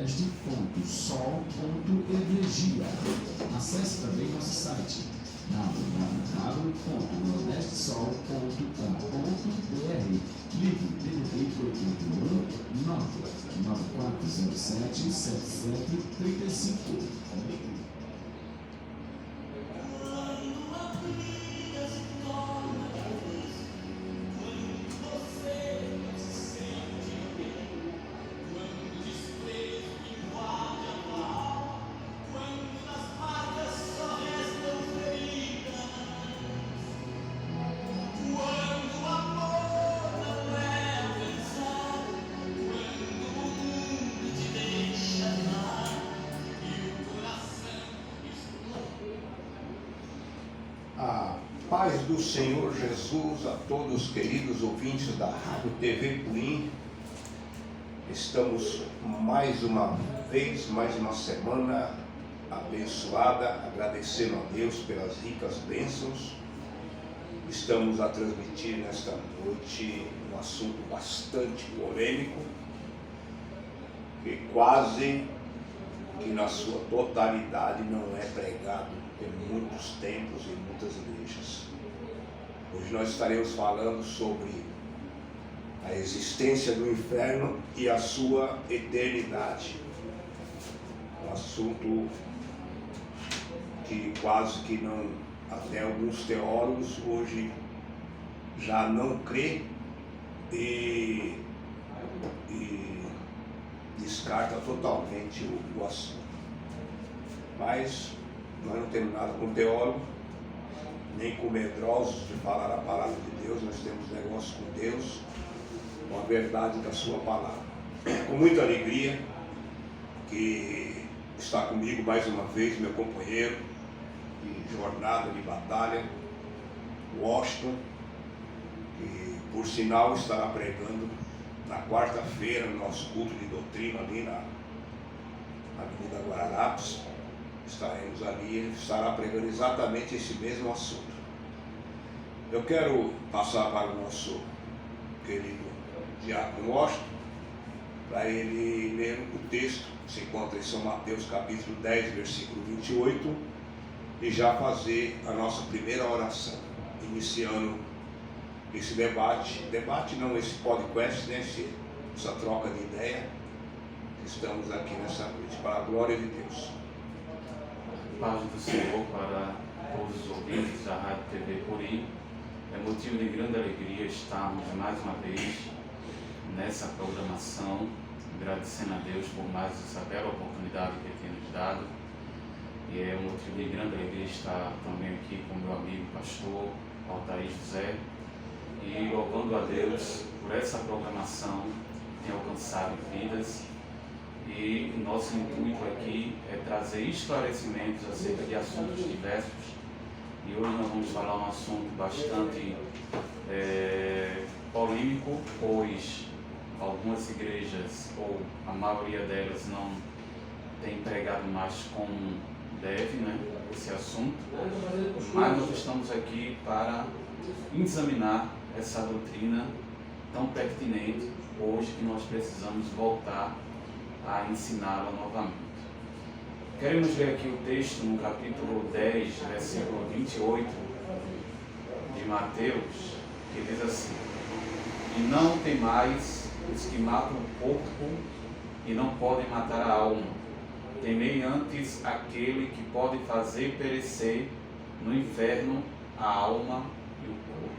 nordestesol.energia. Acesse também nosso site www.nordestesol.com.br. Ligue DDD 81 99407 7735. Paz do Senhor Jesus a todos os queridos ouvintes da Rádio TV Purim. Estamos mais uma vez, mais uma semana abençoada, agradecendo a Deus pelas ricas bênçãos. Estamos a transmitir nesta noite um assunto bastante polêmico, que quase que na sua totalidade não é pregado em muitos templos e muitas igrejas. Hoje nós estaremos falando sobre a existência do inferno e a sua eternidade. Um assunto que quase que não, até alguns teólogos hoje já não crê e descarta totalmente o assunto. Mas nós não temos nada com teólogo, nem com medrosos de falar a palavra de Deus. Nós temos negócio com Deus, com a verdade da sua palavra. Com muita alegria que está comigo mais uma vez meu companheiro de jornada, de batalha, Washington, que por sinal estará pregando na quarta-feira no nosso culto de doutrina ali na Avenida Guararapes. Estaremos ali, ele estará pregando exatamente esse mesmo assunto. Eu quero passar para o nosso querido diácono Washington, para ele ler o texto que se encontra em São Mateus capítulo 10, versículo 28, e já fazer a nossa primeira oração, iniciando esse debate não, esse podcast, né, essa troca de ideia. Estamos aqui nessa noite, para a glória de Deus. Paz do Senhor para todos os ouvintes da Rádio TV Purim. É motivo de grande alegria estarmos mais uma vez nessa programação, agradecendo a Deus por mais essa bela oportunidade que Ele tem nos dado. E é motivo de grande alegria estar também aqui com meu amigo pastor Altair José, e louvando a Deus por essa programação que tem alcançado vidas. E o nosso intuito aqui é trazer esclarecimentos acerca de assuntos diversos. E hoje nós vamos falar um assunto bastante polêmico, pois algumas igrejas, ou a maioria delas, não tem pregado mais como deve, né, esse assunto. Mas nós estamos aqui para examinar essa doutrina tão pertinente hoje, que nós precisamos voltar a ensiná-la novamente. Queremos ler aqui o texto no capítulo 10, versículo 28 de Mateus, que diz assim: E não temais os que matam o corpo e não podem matar a alma. Temei antes aquele que pode fazer perecer no inferno a alma e o corpo.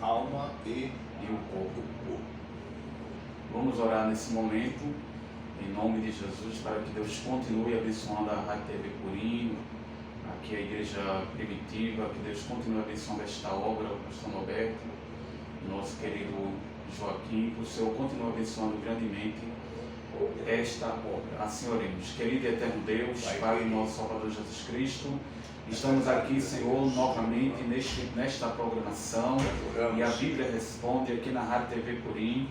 A alma e o corpo. Vamos orar nesse momento, em nome de Jesus, para que Deus continue abençoando a Rádio TV Purim, aqui a Igreja Primitiva, que Deus continue abençoando esta obra, o pastor Norberto, nosso querido Joaquim, que o Senhor continue abençoando grandemente esta obra. Assim oremos. Querido e eterno Deus, Pai e nosso Salvador Jesus Cristo, estamos aqui, Senhor, novamente nesta programação, e a Bíblia responde aqui na Rádio TV Purim.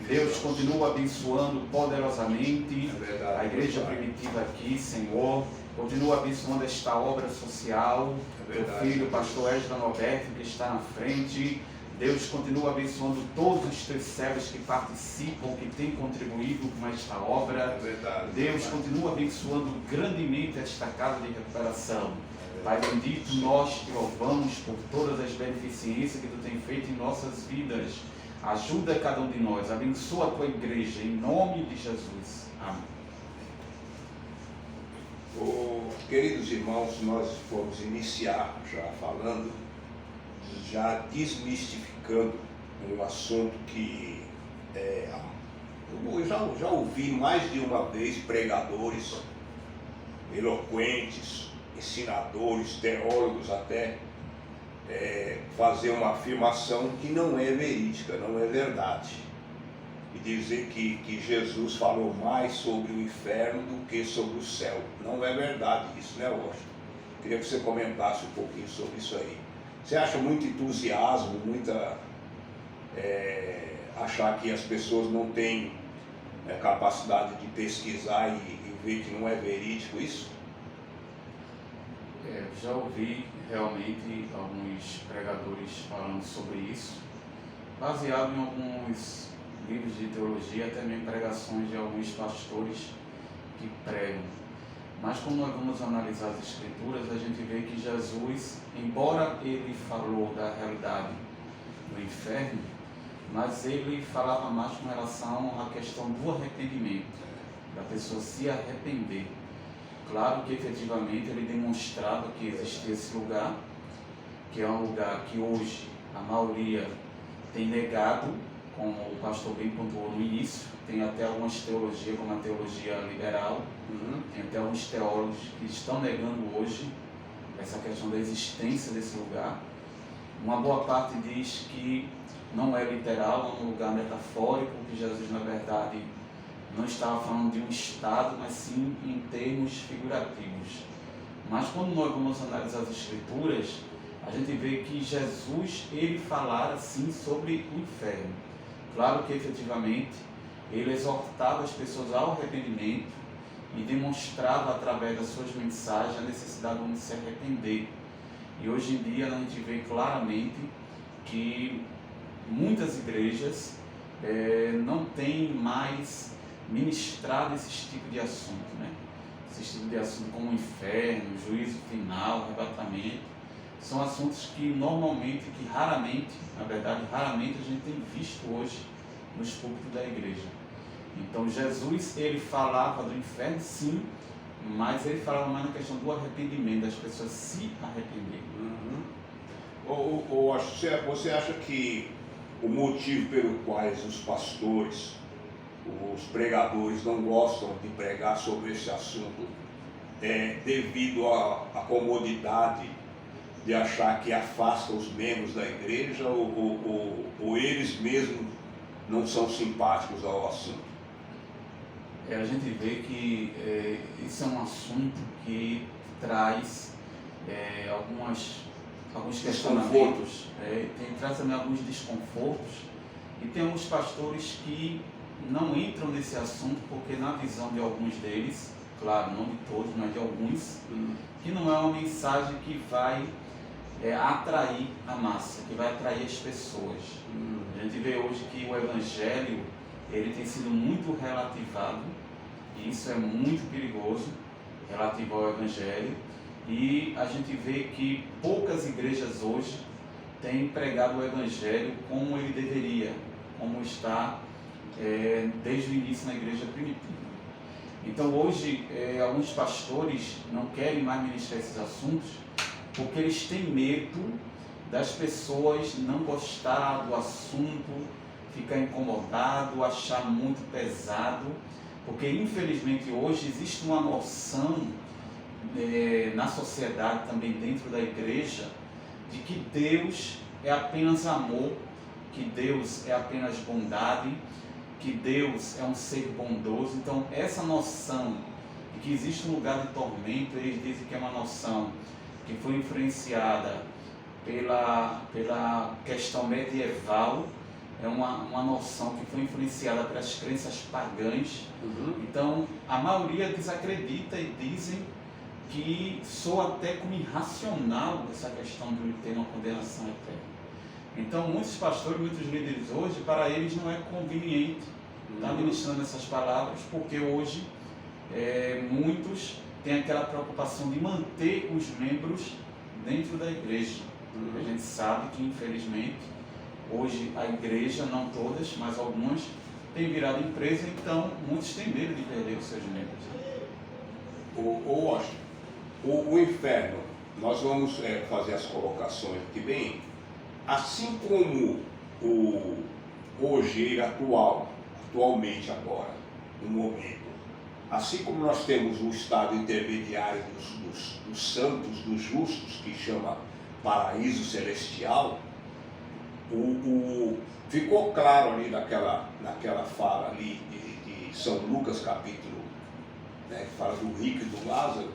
Deus continua abençoando poderosamente a Igreja Primitiva aqui, Senhor. Continua abençoando esta obra social. Meu filho, pastor Esdra Norberto, que está na frente. Deus continua abençoando todos os teus servos que participam, que têm contribuído com esta obra. É verdade. Deus continua abençoando grandemente esta casa de recuperação. Pai bendito, nós te louvamos por todas as beneficências que tu tem feito em nossas vidas. Ajuda cada um de nós, abençoa a tua igreja, em nome de Jesus. Amém. Queridos irmãos, nós vamos iniciar já falando, já desmistificando um assunto que eu já ouvi mais de uma vez pregadores eloquentes, ensinadores, teólogos até, fazer uma afirmação que não é verídica, não é verdade. E dizer que Jesus falou mais sobre o inferno do que sobre o céu. Não é verdade isso, né, Washington? Queria que você comentasse um pouquinho sobre isso aí. Você acha muito entusiasmo, achar que as pessoas não têm capacidade de pesquisar e ver que não é verídico isso? Já ouvi realmente alguns pregadores falando sobre isso, baseado em alguns livros de teologia, até mesmo pregações de alguns pastores que pregam. Mas quando nós vamos analisar as Escrituras, a gente vê que Jesus, embora ele falou da realidade do inferno, mas ele falava mais com relação à questão do arrependimento, da pessoa se arrepender. Claro que efetivamente ele demonstrava que existia esse lugar, que é um lugar que hoje a maioria tem negado, como o pastor bem pontuou no início. Tem até algumas teologias, como a teologia liberal, tem até alguns teólogos que estão negando hoje essa questão da existência desse lugar. Uma boa parte diz que não é literal, é um lugar metafórico, que Jesus na verdade não estava falando de um estado, mas sim em termos figurativos. Mas quando nós vamos analisar as Escrituras, a gente vê que Jesus, ele falara sim sobre o inferno. Claro que efetivamente ele exortava as pessoas ao arrependimento e demonstrava através das suas mensagens a necessidade de se arrepender. E hoje em dia a gente vê claramente que muitas igrejas não têm mais ministrado esse tipo de assunto, né? Esse tipo de assunto como o inferno, juízo final, arrebatamento, são assuntos que normalmente, que raramente, na verdade, raramente a gente tem visto hoje nos púlpitos da igreja. Então Jesus, ele falava do inferno sim, mas ele falava mais na questão do arrependimento, das pessoas se arrependerem. Você acha que o motivo pelo qual os pastores, os pregadores não gostam de pregar sobre esse assunto é devido à comodidade de achar que afasta os membros da igreja ou eles mesmos não são simpáticos ao assunto? A gente vê que isso é um assunto que traz alguns questionamentos, traz também alguns desconfortos, e tem alguns pastores que não entram nesse assunto porque na visão de alguns deles, claro, não de todos, mas de alguns, que não é uma mensagem que vai atrair a massa, que vai atrair as pessoas. A gente vê hoje que o Evangelho ele tem sido muito relativado, e isso é muito perigoso, relativo ao Evangelho, e a gente vê que poucas igrejas hoje têm pregado o Evangelho como ele deveria, como está desde o início na igreja primitiva. Então hoje alguns pastores não querem mais ministrar esses assuntos porque eles têm medo das pessoas não gostar do assunto, ficar incomodado, achar muito pesado, porque infelizmente hoje existe uma noção na sociedade, também dentro da igreja, de que Deus é apenas amor, que Deus é apenas bondade, que Deus é um ser bondoso. Então essa noção de que existe um lugar de tormento, eles dizem que é uma noção que foi influenciada pela questão medieval, é uma noção que foi influenciada pelas crenças pagãs. Então a maioria desacredita e dizem que soa até como irracional essa questão de ter uma condenação eterna. Então, muitos pastores, muitos líderes hoje, para eles não é conveniente estar ministrando essas palavras, porque hoje muitos têm aquela preocupação de manter os membros dentro da igreja. A gente sabe que, infelizmente, hoje a igreja, não todas, mas algumas, tem virado empresa, então muitos têm medo de perder os seus membros. O inferno, nós vamos fazer as colocações aqui bem, assim como hoje, atualmente agora, no momento, assim como nós temos um estado intermediário dos santos, dos justos, que chama paraíso celestial, ficou claro ali naquela fala ali de São Lucas capítulo, né, que fala do rico e do Lázaro,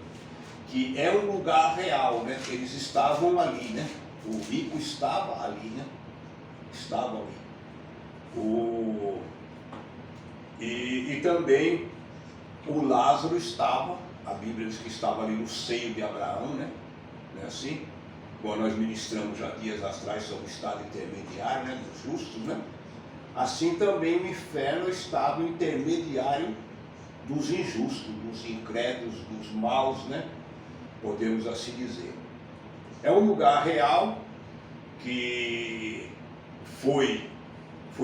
que é um lugar real, né? Eles estavam ali, né? O rico estava ali, né? Estava ali. E também o Lázaro estava, a Bíblia diz que estava ali no seio de Abraão, né? Não é assim? Como nós ministramos já dias atrás sobre o estado intermediário, né, dos justos, né? Assim também o inferno é o estado intermediário dos injustos, dos incrédulos, dos maus, né? Podemos assim dizer. É um lugar real que foi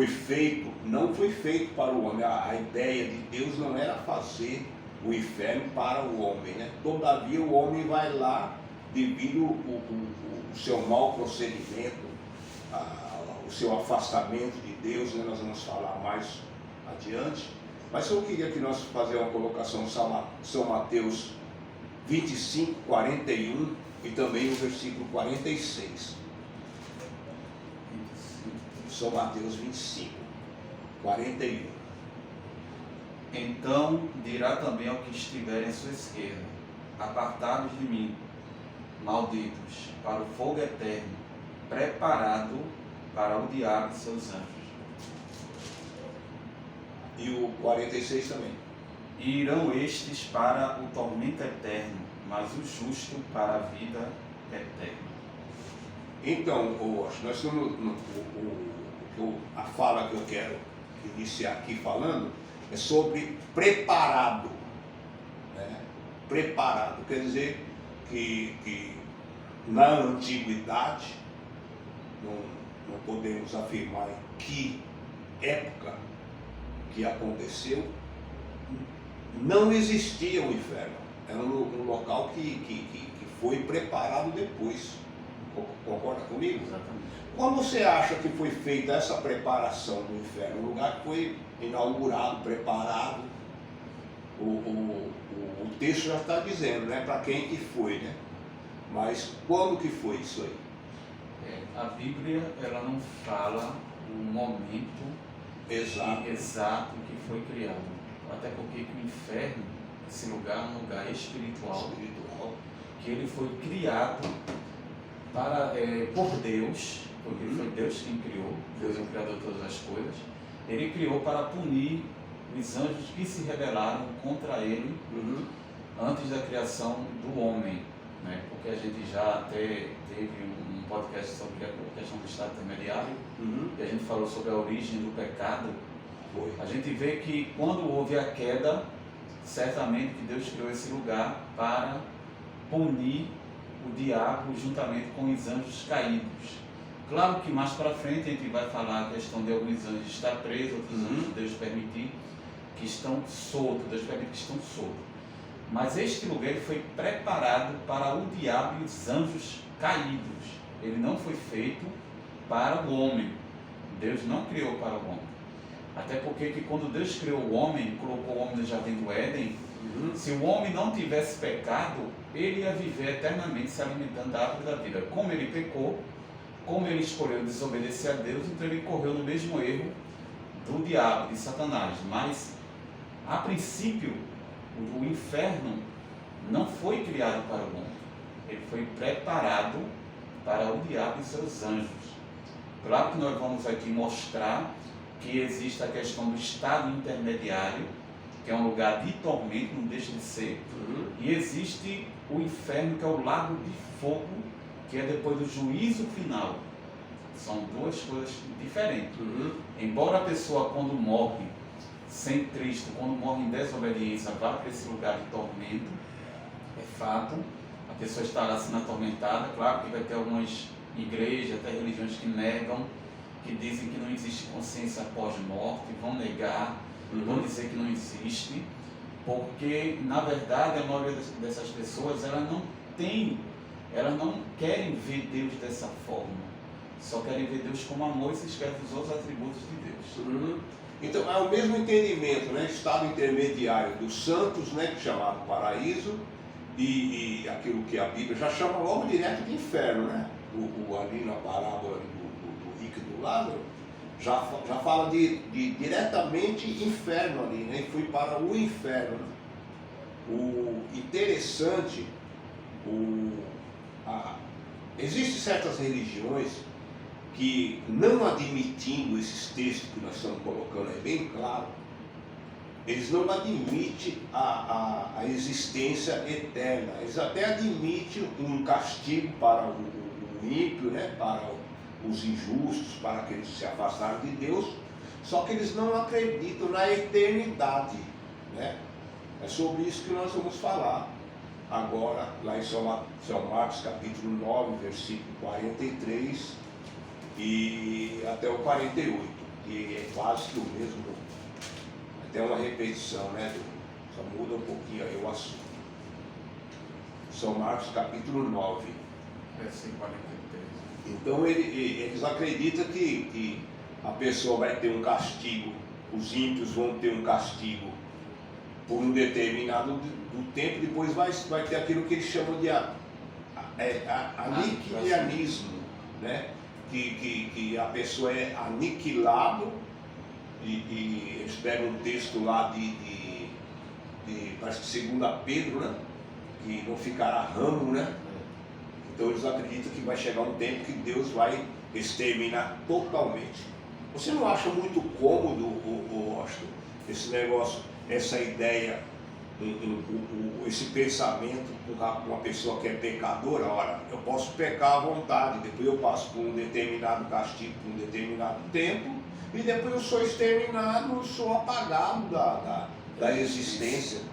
feito, não foi feito para o homem. A ideia de Deus não era fazer o inferno para o homem, né? Todavia o homem vai lá devido ao seu mau procedimento, o seu afastamento de Deus, né? Nós vamos falar mais adiante. Mas eu queria que nós fazer uma colocação São Mateus 25, 41 e também o versículo 46. São Mateus 25, 41. Então dirá também ao que estiver em sua esquerda: apartai-vos de mim, malditos, para o fogo eterno, preparado para o diabo e seus anjos. E o 46 também. E irão estes para o tormento eterno, mas o justo para a vida eterna. Então, nós estamos a fala que eu quero iniciar aqui falando é sobre preparado, né? Preparado, quer dizer que na antiguidade, não podemos afirmar em que época que aconteceu, não existia o inferno. Era um local que foi preparado depois. Concorda comigo? Exatamente. Quando você acha que foi feita essa preparação do inferno? Um lugar que foi inaugurado, preparado. O texto já está dizendo, né? Para quem que foi, né? Mas quando que foi isso aí? A Bíblia, ela não fala o momento exato que foi criado. Até porque o inferno, esse lugar é um lugar espiritual, que ele foi criado por Deus, porque foi Deus quem criou, Deus é o criador de todas as coisas. Ele criou para punir os anjos que se rebelaram contra ele antes da criação do homem, né? Porque a gente já até teve um podcast sobre a questão do estado intermediário, e a gente falou sobre a origem do pecado. A gente vê que quando houve a queda, certamente que Deus criou esse lugar para punir o diabo juntamente com os anjos caídos. Claro que mais para frente a gente vai falar a questão de alguns anjos estar presos, outros anjos Deus permitir que estão soltos, Deus permite que estão soltos. Mas este lugar foi preparado para o diabo e os anjos caídos. Ele não foi feito para o homem. Deus não criou para o homem. Até porque que quando Deus criou o homem, colocou o homem no jardim do Éden, se o homem não tivesse pecado, ele ia viver eternamente se alimentando da árvore da vida. Como ele pecou, como ele escolheu desobedecer a Deus, então ele correu no mesmo erro do diabo, de Satanás. Mas, a princípio, o inferno não foi criado para o homem. Ele foi preparado para o diabo e seus anjos. Claro que nós vamos aqui mostrar que existe a questão do estado intermediário, que é um lugar de tormento, não deixa de ser, e existe o inferno, que é o lago de fogo, que é depois do juízo final. São duas coisas diferentes. Uhum. Embora a pessoa, quando morre sem Cristo, quando morre em desobediência, vá para esse lugar de tormento, é fato, a pessoa estará sendo atormentada. Claro que vai ter algumas igrejas, até religiões que negam, que dizem que não existe consciência pós-morte, vão negar, vão dizer que não existe, porque na verdade a maioria dessas pessoas elas não querem ver Deus dessa forma, só querem ver Deus como amor e se esquecem dos outros atributos de Deus. Uhum. Então é o mesmo entendimento, né? Estado intermediário dos santos, né? Que chamado paraíso, e aquilo que a Bíblia já chama logo direto de inferno, né? Ali na parábola do rico e do Lázaro, já fala de diretamente inferno ali, né? E fui para o inferno. O interessante, existem certas religiões que, não admitindo esses textos que nós estamos colocando aí bem claro, eles não admitem a existência eterna. Eles até admitem um castigo para o ímpio, né? Para os injustos, para aqueles que se afastaram de Deus, só que eles não acreditam na eternidade, né? É sobre isso que nós vamos falar agora, lá em São Marcos capítulo 9, versículo 43 e até o 48, que é quase que o mesmo, até uma repetição, né? Só muda um pouquinho aí o assunto. São Marcos capítulo 9, Versículo 43. Então eles acreditam que a pessoa vai ter um castigo, os ímpios vão ter um castigo por um determinado do tempo, depois vai ter aquilo que eles chamam de aniquilanismo, né? Que a pessoa é aniquilado, e eles pegam um texto lá parece que 2 Pedro, né? Que não ficará ramo, né? Então eles acreditam que vai chegar um tempo que Deus vai exterminar totalmente. Você não acha muito cômodo, Austin, esse negócio, essa ideia, esse pensamento com uma pessoa que é pecadora? Olha, eu posso pecar à vontade, depois eu passo por um determinado castigo, por um determinado tempo, e depois eu sou exterminado, eu sou apagado da existência.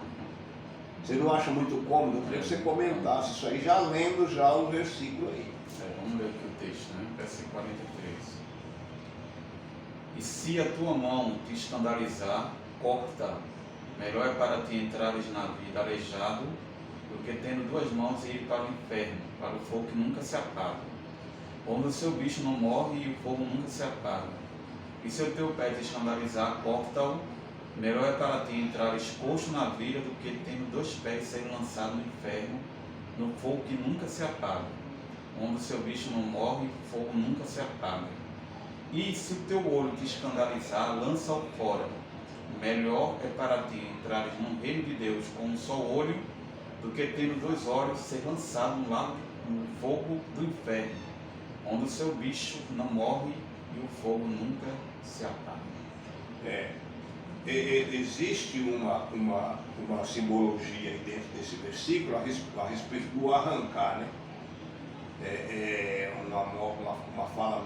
Você não acha muito cômodo? Eu queria que você comentasse isso aí, já lendo já o versículo aí. Vamos ler aqui o texto, né? Versículo 43. E se a tua mão te escandalizar, corta. Melhor é para ti entrares na vida aleijado, do que tendo duas mãos e ir para o inferno, para o fogo que nunca se apaga, onde o seu bicho não morre e o fogo nunca se apaga. E se o teu pé te escandalizar, corta-o. Melhor é para ti entrar exposto na vida do que tendo dois pés serem lançados no inferno, no fogo que nunca se apaga, onde o seu bicho não morre e o fogo nunca se apaga. E se o teu olho te escandalizar, lança-o fora. Melhor é para ti entrares no reino de Deus com um só olho, do que tendo dois olhos ser lançado no fogo do inferno, onde o seu bicho não morre e o fogo nunca se apaga. Existe uma simbologia aí dentro desse versículo a respeito do arrancar, né? Uma fala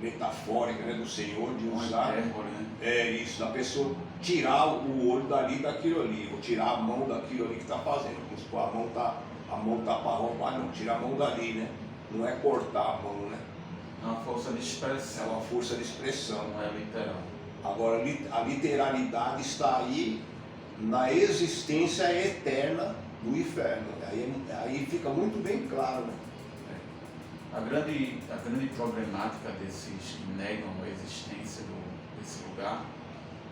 metafórica, né, do Senhor, de usar, isso, da pessoa tirar o olho daquilo ali, ou tirar a mão daquilo ali que está fazendo. Vamos supor, a mão tá para roubar, não, tira a mão dali, né? Não é cortar a mão, né? É uma força de expressão. É uma força de expressão. Não é literal. Agora, a literalidade está aí na existência eterna do inferno. Aí fica muito bem claro, né? A grande problemática desses que negam a existência desse lugar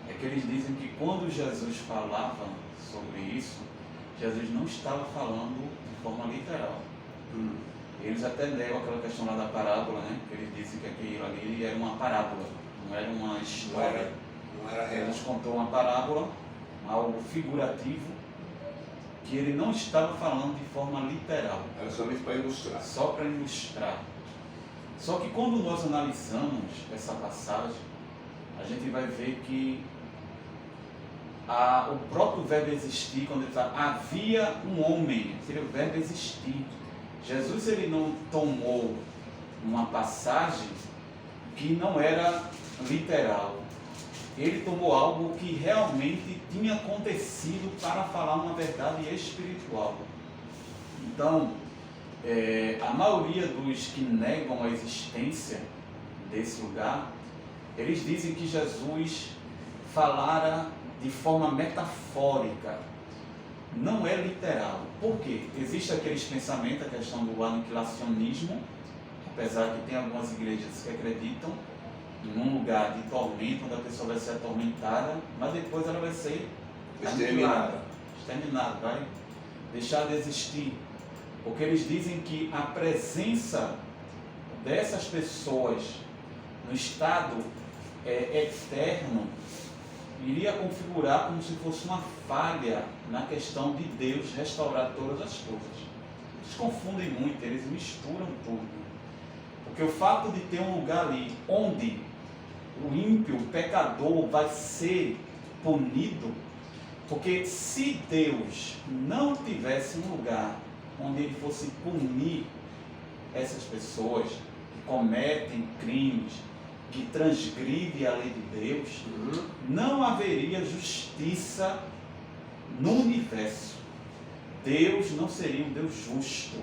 é que eles dizem que quando Jesus falava sobre isso, Jesus não estava falando de forma literal. Eles até negam aquela questão lá da parábola, né? Que eles dizem que aquilo ali era uma parábola, não era uma história. Não era real. Jesus contou uma parábola, algo figurativo, que ele não estava falando de forma literal. Era somente para ilustrar. Só para ilustrar. Só que quando nós analisamos essa passagem, a gente vai ver que o próprio verbo existir, quando ele fala, havia um homem, seria o verbo existir. Jesus, ele não tomou uma passagem que não era literal. Ele tomou algo que realmente tinha acontecido para falar uma verdade espiritual. Então, a maioria dos que negam a existência desse lugar, eles dizem que Jesus falara de forma metafórica, não é literal. Por quê? Existe aqueles pensamentos, a questão do aniquilacionismo, apesar que tem algumas igrejas que acreditam em um lugar de tormento, onde a pessoa vai ser atormentada, mas depois ela vai ser exterminada, vai deixar de existir. Porque eles dizem que a presença dessas pessoas no estado eterno iria configurar como se fosse uma falha na questão de Deus restaurar todas as coisas. Eles confundem muito, eles misturam tudo. Porque o fato de ter um lugar ali onde o ímpio, o pecador, vai ser punido, porque se Deus não tivesse um lugar onde ele fosse punir essas pessoas que cometem crimes, que transgridem a lei de Deus, não haveria justiça no universo. Deus não seria um Deus justo.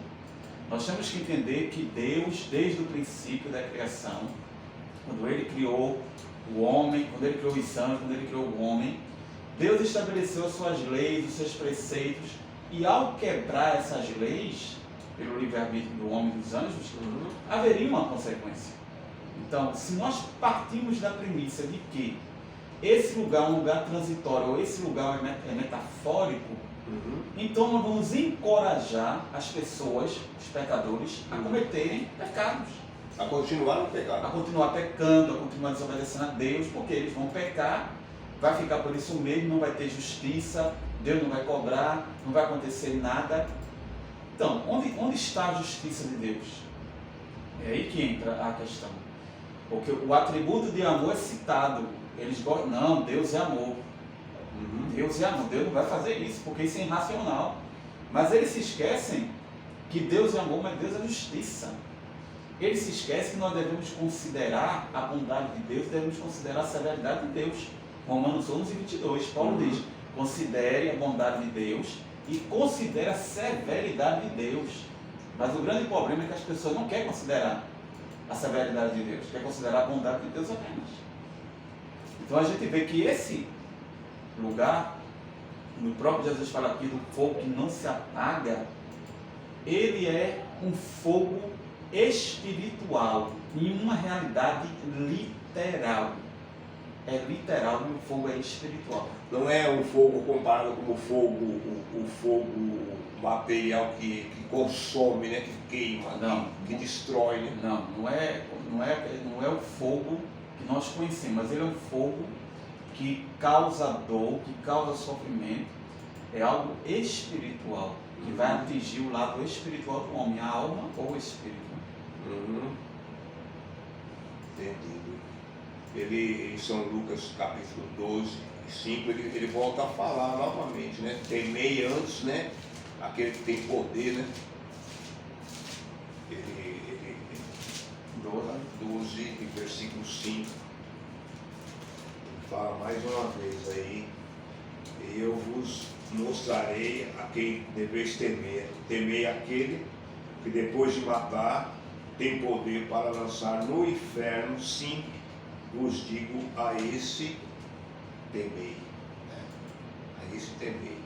Nós temos que entender que Deus, desde o princípio da criação, quando Ele criou o homem, quando Ele criou os anjos, quando Ele criou o homem, Deus estabeleceu as suas leis, os seus preceitos, e ao quebrar essas leis, pelo livre-arbítrio do homem e dos anjos, haveria uma consequência. Então, se nós partimos da premissa de que esse lugar é um lugar transitório, ou esse lugar é metafórico, então nós vamos encorajar as pessoas, os pecadores, a cometerem pecados. A continuar no pecado. A continuar pecando, a continuar desobedecendo a Deus, porque eles vão pecar, vai ficar por isso mesmo, não vai ter justiça, Deus não vai cobrar, não vai acontecer nada. Então, onde está a justiça de Deus? É aí que entra a questão. Porque o atributo de amor é citado. Eles gostam, não, Deus é amor. Deus é amor, Deus não vai fazer isso, porque isso é irracional. Mas eles se esquecem que Deus é amor, mas Deus é justiça. Eles se esquecem que nós devemos considerar a bondade de Deus, devemos considerar a severidade de Deus. Romanos 11:22, Paulo diz, considere a bondade de Deus e considere a severidade de Deus. Mas o grande problema é que as pessoas não querem considerar a severidade de Deus, querem considerar a bondade de Deus apenas. Então a gente vê que esse lugar, no próprio Jesus fala aqui do fogo que não se apaga, ele é um fogo espiritual, em uma realidade literal. É literal e o fogo é espiritual. Não é um fogo comparado com o fogo material que consome, né? Que queima, não, que destrói. Né? Não é o fogo que nós conhecemos, mas ele é um fogo que causa dor, que causa sofrimento. É algo espiritual, que vai atingir o lado espiritual do homem, a alma ou o espírito. Entendido. Ele, em São Lucas capítulo 12, 5, ele volta a falar novamente, né? Temei antes, né? Aquele que tem poder, né? Ele 12, versículo 5, ele fala mais uma vez aí, eu vos mostrarei a quem deveis temer. Temei aquele que depois de matar tem poder para lançar no inferno, sim, vos digo, a esse temei. A esse temei.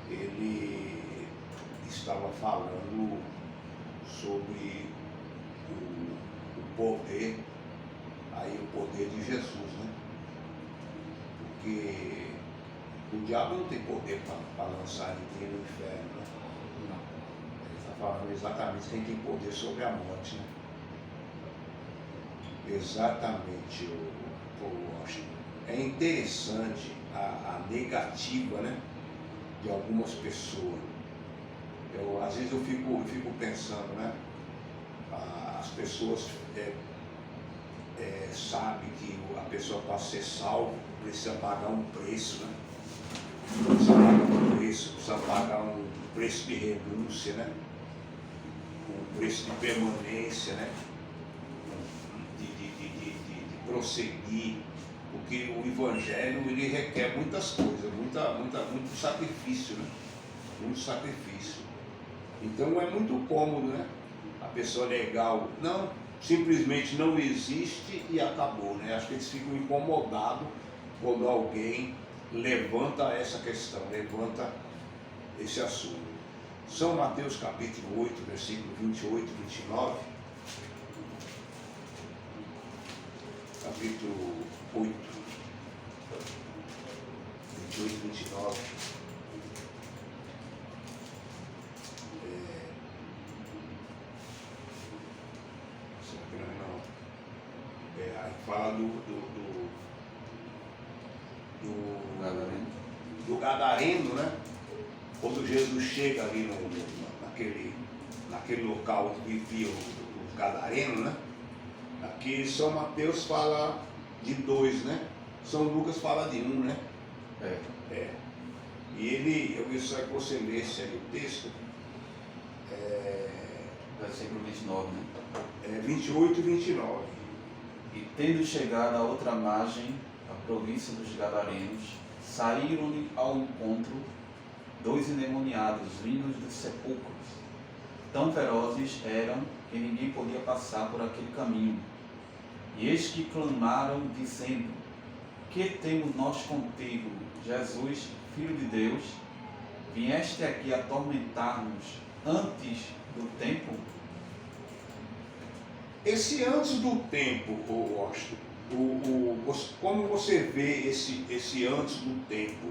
Ele estava falando sobre o poder, aí o poder de Jesus, né? Porque o diabo não tem poder para lançar ninguém no inferno, né? Ele está falando exatamente quem tem poder sobre a morte, né? Exatamente, o Washington. É interessante a negativa, né, de algumas pessoas. Às vezes eu fico pensando, né, as pessoas sabem que a pessoa para ser salva precisa pagar um preço, né? Precisa pagar um preço, precisa pagar um preço de renúncia, né? Um preço de permanência, né? prosseguir, porque o Evangelho ele requer muitas coisas, muito sacrifício, né? Muito sacrifício. Então é muito cômodo, né? A pessoa legal, não, simplesmente não existe e acabou, né? Acho que eles ficam incomodados quando alguém levanta essa questão, levanta esse assunto. São Mateus capítulo 8, versículo 28 e 29. Capítulo 8, 28 e 29. Aí fala do gadareno, né? Quando Jesus chega ali naquele local onde viviam os gadarenos, né? Aqui São Mateus fala de 2, né? São Lucas fala de 1, né? E eu gostaria que você lesse aí o texto. Versículo 29, né? 28 e 29. E tendo chegado à outra margem, a província dos Gadarenos, saíram-lhe ao encontro 2 endemoniados vindos dos sepulcros. Tão ferozes eram que ninguém podia passar por aquele caminho. E eis que clamaram, dizendo: que temos nós contigo, Jesus, Filho de Deus? Vieste aqui atormentar-nos antes do tempo? Esse antes do tempo, Washington, como você vê esse antes do tempo?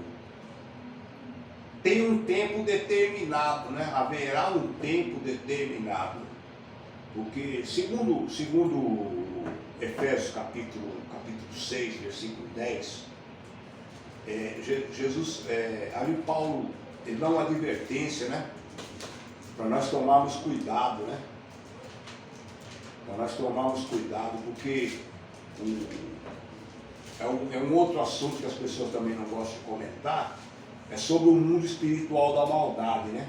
Tem um tempo determinado, né? Haverá um tempo determinado. Porque, segundo Efésios capítulo 6, versículo 10, Jesus, ali Paulo, ele dá uma advertência, né? Para nós tomarmos cuidado, né? Para nós tomarmos cuidado, porque é um outro assunto que as pessoas também não gostam de comentar, é sobre o mundo espiritual da maldade, né?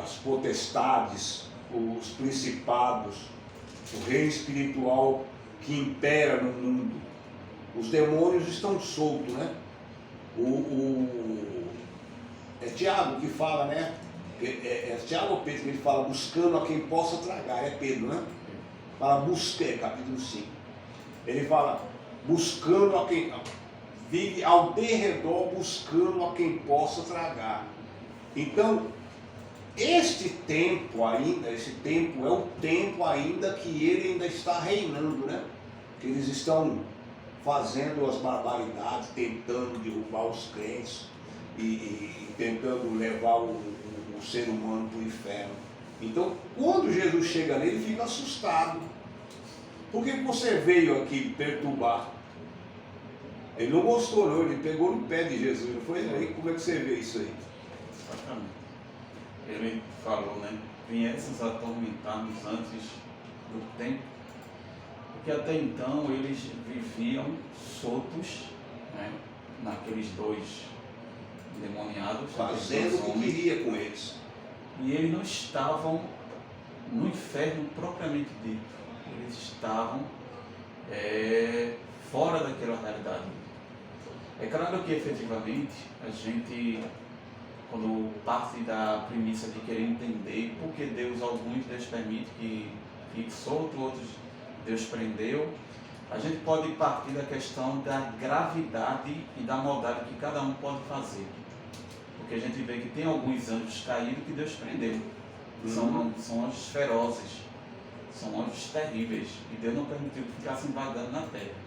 As potestades, os principados, o reino espiritual que impera no mundo. Os demônios estão soltos, né? É Tiago que fala, né? É Tiago ou Pedro que ele fala, buscando a quem possa tragar. É Pedro, né? Fala, busquei, capítulo 5. Ele fala, buscando a quem... Vive ao derredor, buscando a quem possa tragar. Então, este tempo é o tempo ainda que ele ainda está reinando, né? Que eles estão fazendo as barbaridades, tentando derrubar os crentes e tentando levar o ser humano para o inferno. Então, quando Jesus chega nele, ele fica assustado. Por que você veio aqui perturbar? Ele não gostou não, ele pegou no pé de Jesus, não foi? Aí, como é que você vê isso aí? Exatamente. Ele falou, né? Viesses atormentar-nos antes do tempo, porque até então eles viviam soltos, né? Naqueles 2 endemoniados, fazendo o que queria com eles. E eles não estavam no inferno propriamente dito, eles estavam fora daquela realidade. É claro que efetivamente a gente, quando parte da premissa de querer entender por que alguns Deus permite que fique solto, outros Deus prendeu, a gente pode partir da questão da gravidade e da maldade que cada um pode fazer. Porque a gente vê que tem alguns anjos caídos que Deus prendeu. São anjos ferozes, são anjos terríveis, e Deus não permitiu que ficassem vagando na terra.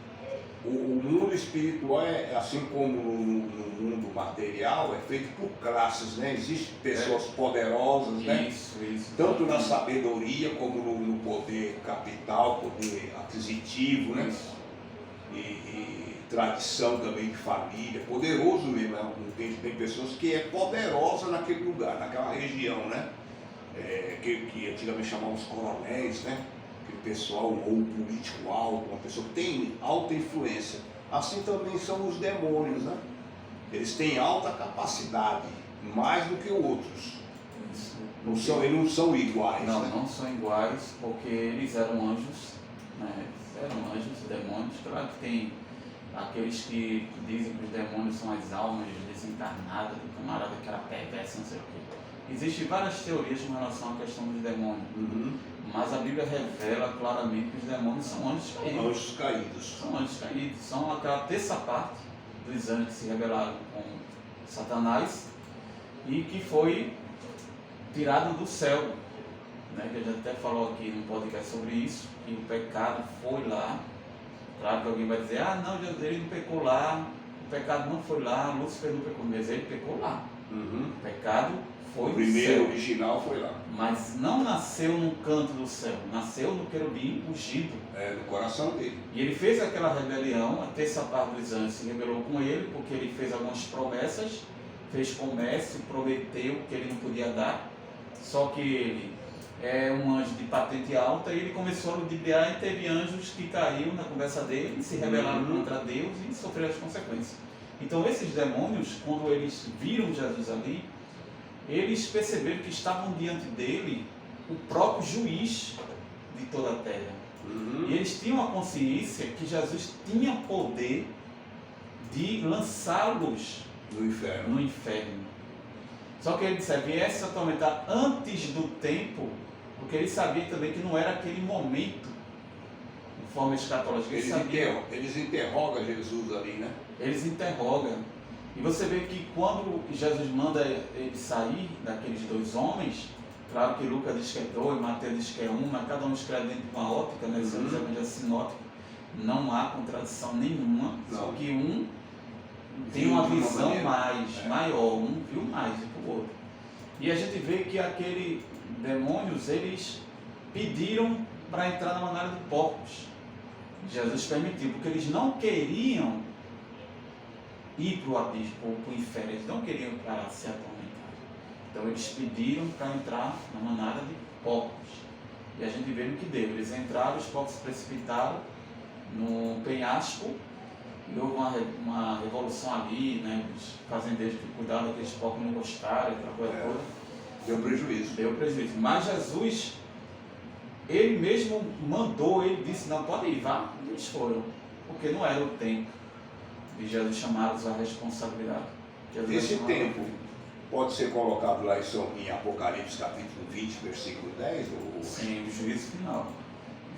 O mundo espiritual, assim como no mundo material, é feito por classes, né? Existem pessoas poderosas, né? Isso. Tanto na sabedoria como no poder capital, poder aquisitivo, né? E tradição também de família, poderoso mesmo. Tem pessoas que é poderosa naquele lugar, naquela região, né? Que antigamente chamavam os coronéis, né? Aquele pessoal, ou um político alto, uma pessoa que tem alta influência. Assim também são os demônios, né? Eles têm alta capacidade, mais do que outros. Eles não são iguais. Não, né? não são iguais, porque eles eram anjos, né? eram anjos e demônios. Claro que tem aqueles que dizem que os demônios são as almas desencarnadas do camarada que era perverso, não sei o quê. Existem várias teorias com relação à questão dos demônios, mas a Bíblia revela claramente que os demônios são anjos caídos. Anjos caídos. São anjos caídos, são aquela terça parte dos anjos que se rebelaram com Satanás e que foi tirado do céu, né? Que a gente até falou aqui no podcast sobre isso, que o pecado foi lá. Claro que alguém vai dizer, não, Jesus, ele não pecou lá, o pecado não foi lá, Lúcifer não pecou, mas ele pecou lá. O pecado foi O primeiro no céu, original foi lá. mas não nasceu no canto do céu, nasceu no querubim ungido. No coração dele. E ele fez aquela rebelião, a terça parte dos anjos se rebelou com ele, porque ele fez algumas promessas, fez comércio, prometeu que ele não podia dar, só que ele é um anjo de patente alta e ele começou a ludibriar e teve anjos que caíram na conversa dele, se rebelaram contra Deus e sofreram as consequências. Então esses demônios, quando eles viram Jesus ali, eles perceberam que estavam diante dele o próprio juiz de toda a terra. E eles tinham a consciência que Jesus tinha poder de lançá-los no inferno. Só que ele disse, viesse a atormentar antes do tempo, porque ele sabia também que não era aquele momento, de forma escatológica. Eles interrogam Jesus ali, né? Eles interrogam. E você vê que quando Jesus manda ele sair daqueles dois homens, claro que Lucas diz que é dois, Mateus diz que é um, mas cada um escreve dentro de uma ótica, né? São os evangelhos sinóticos, não há contradição nenhuma, só que um tem uma visão maior, um viu mais do que o outro. E a gente vê que aqueles demônios, eles pediram para entrar na manada de porcos. Jesus permitiu, porque eles não queriam ir para o abismo, para o inferno, eles não queriam para ser atormentados. Então eles pediram para entrar na manada de porcos. E a gente vê no que deu. Eles entraram, os porcos se precipitaram no penhasco, e houve uma revolução ali, né? Os fazendeiros que cuidavam daqueles porcos não gostaram, aquela coisa toda. Deu prejuízo. Deu prejuízo. Mas Jesus, ele mesmo mandou, ele disse, não, pode ir, vá. Eles foram, porque não era o tempo de Jesus chamá-los à responsabilidade. Esse tempo pode ser colocado lá em Apocalipse capítulo 20, versículo 10? Ou... Sim, o juízo final.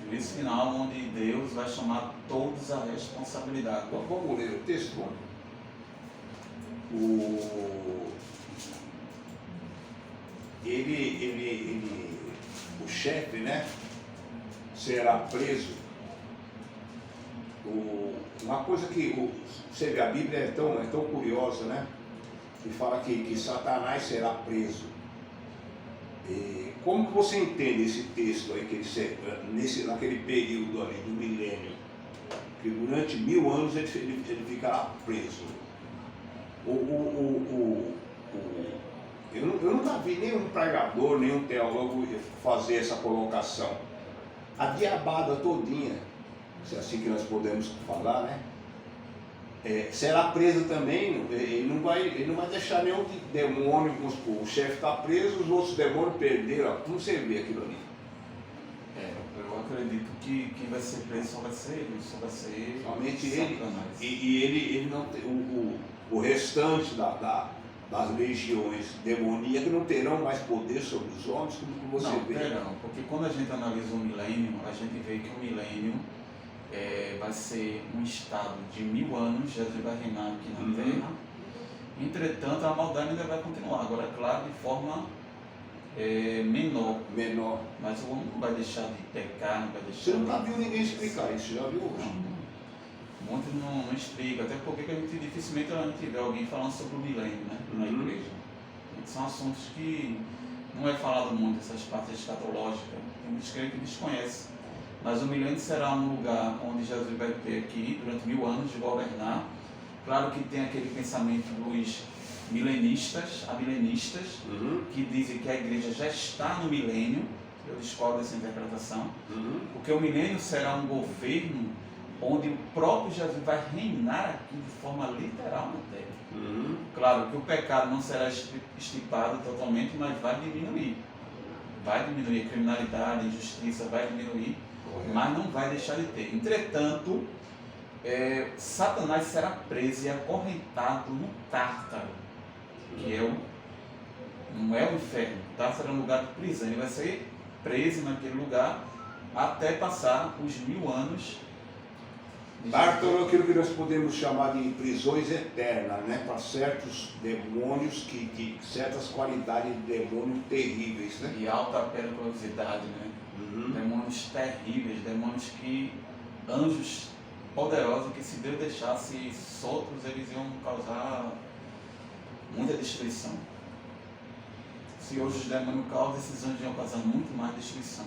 O juízo final onde Deus vai chamar todos à responsabilidade. Vamos ler o texto? O chefe, né, será preso. Uma coisa que você vê, a Bíblia é tão curiosa, né? Que fala que Satanás será preso. E como que você entende esse texto aí, naquele período ali do milênio, que durante 1000 anos ele ficará preso? Eu nunca vi nenhum pregador, nenhum teólogo fazer essa colocação. A diabada todinha, se é assim que nós podemos falar, né? Será preso também. Ele não vai deixar nenhum demônio, o chefe está preso, os outros demônios perderam. Como você vê aquilo ali? Eu acredito que quem vai ser preso só vai ser ele, somente Satanás. ele. E ele não tem, o restante das legiões demoníacas não terão mais poder sobre os homens, como você vê. Não terão, porque quando a gente analisa o milênio, a gente vê que o milênio vai ser um estado de 1000 anos, Jesus vai reinar aqui na Terra. Entretanto, a maldade ainda vai continuar, agora, claro, de forma menor. Mas o homem não vai deixar de pecar, não vai deixar. Você nunca viu ninguém explicar isso, já viu hoje? Muitos não explicam, até porque dificilmente a gente vê alguém falando sobre o milênio, né, na igreja. São assuntos que não é falado muito, essas partes escatológicas. Tem muitos crentes que desconhecem. Mas o milênio será um lugar onde Jesus vai ter aqui, durante 1000 anos, de governar. Claro que tem aquele pensamento dos milenistas, que dizem que a igreja já está no milênio. Eu discordo dessa interpretação. Porque o milênio será um governo onde o próprio Jesus vai reinar aqui de forma literal na Terra. Claro que o pecado não será extirpado totalmente, mas vai diminuir. Vai diminuir a criminalidade, a injustiça, vai diminuir. mas não vai deixar de ter. Entretanto, Satanás será preso e acorrentado no Tártaro, que não é o inferno. O Tártaro é um lugar de prisão. Ele vai ser preso naquele lugar até passar os 1000 anos. Tártaro é aquilo que nós podemos chamar de prisões eternas, né? Para certos demônios, certas qualidades de demônio terríveis, né? E alta periculosidade, né? Demônios terríveis, demônios anjos poderosos que, se Deus deixasse soltos, eles iam causar muita destruição. Se hoje os demônios causam, esses anjos iam causar muito mais destruição.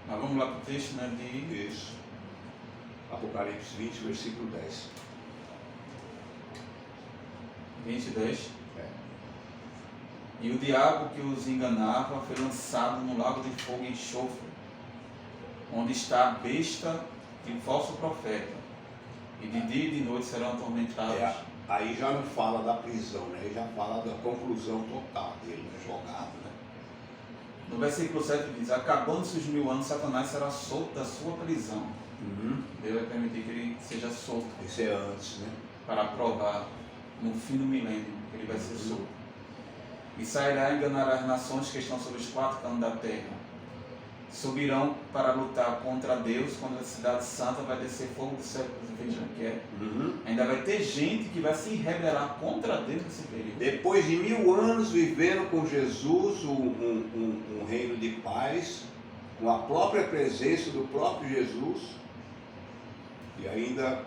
Mas vamos lá para o texto, né? Isso. Apocalipse 20, versículo 10. 22. E o diabo que os enganava foi lançado no lago de fogo e enxofre, onde está a besta e o falso profeta, e de dia e de noite serão atormentados. Aí já não fala da prisão, né? Aí já fala da conclusão total dele, jogado, né? No versículo 7 diz: acabando-se os 1000 anos, Satanás será solto da sua prisão. Deus vai permitir que ele seja solto. Isso é antes, né? Para provar no fim do milênio que ele vai ser solto. E sairá e enganará as nações que estão sobre os 4 cantos da terra. Subirão para lutar contra Deus, quando a cidade santa vai descer fogo do céu. Vejam que ainda vai ter gente que vai se rebelar contra Deus nesse período. Depois de 1000 anos vivendo com Jesus, um reino de paz, com a própria presença do próprio Jesus, e ainda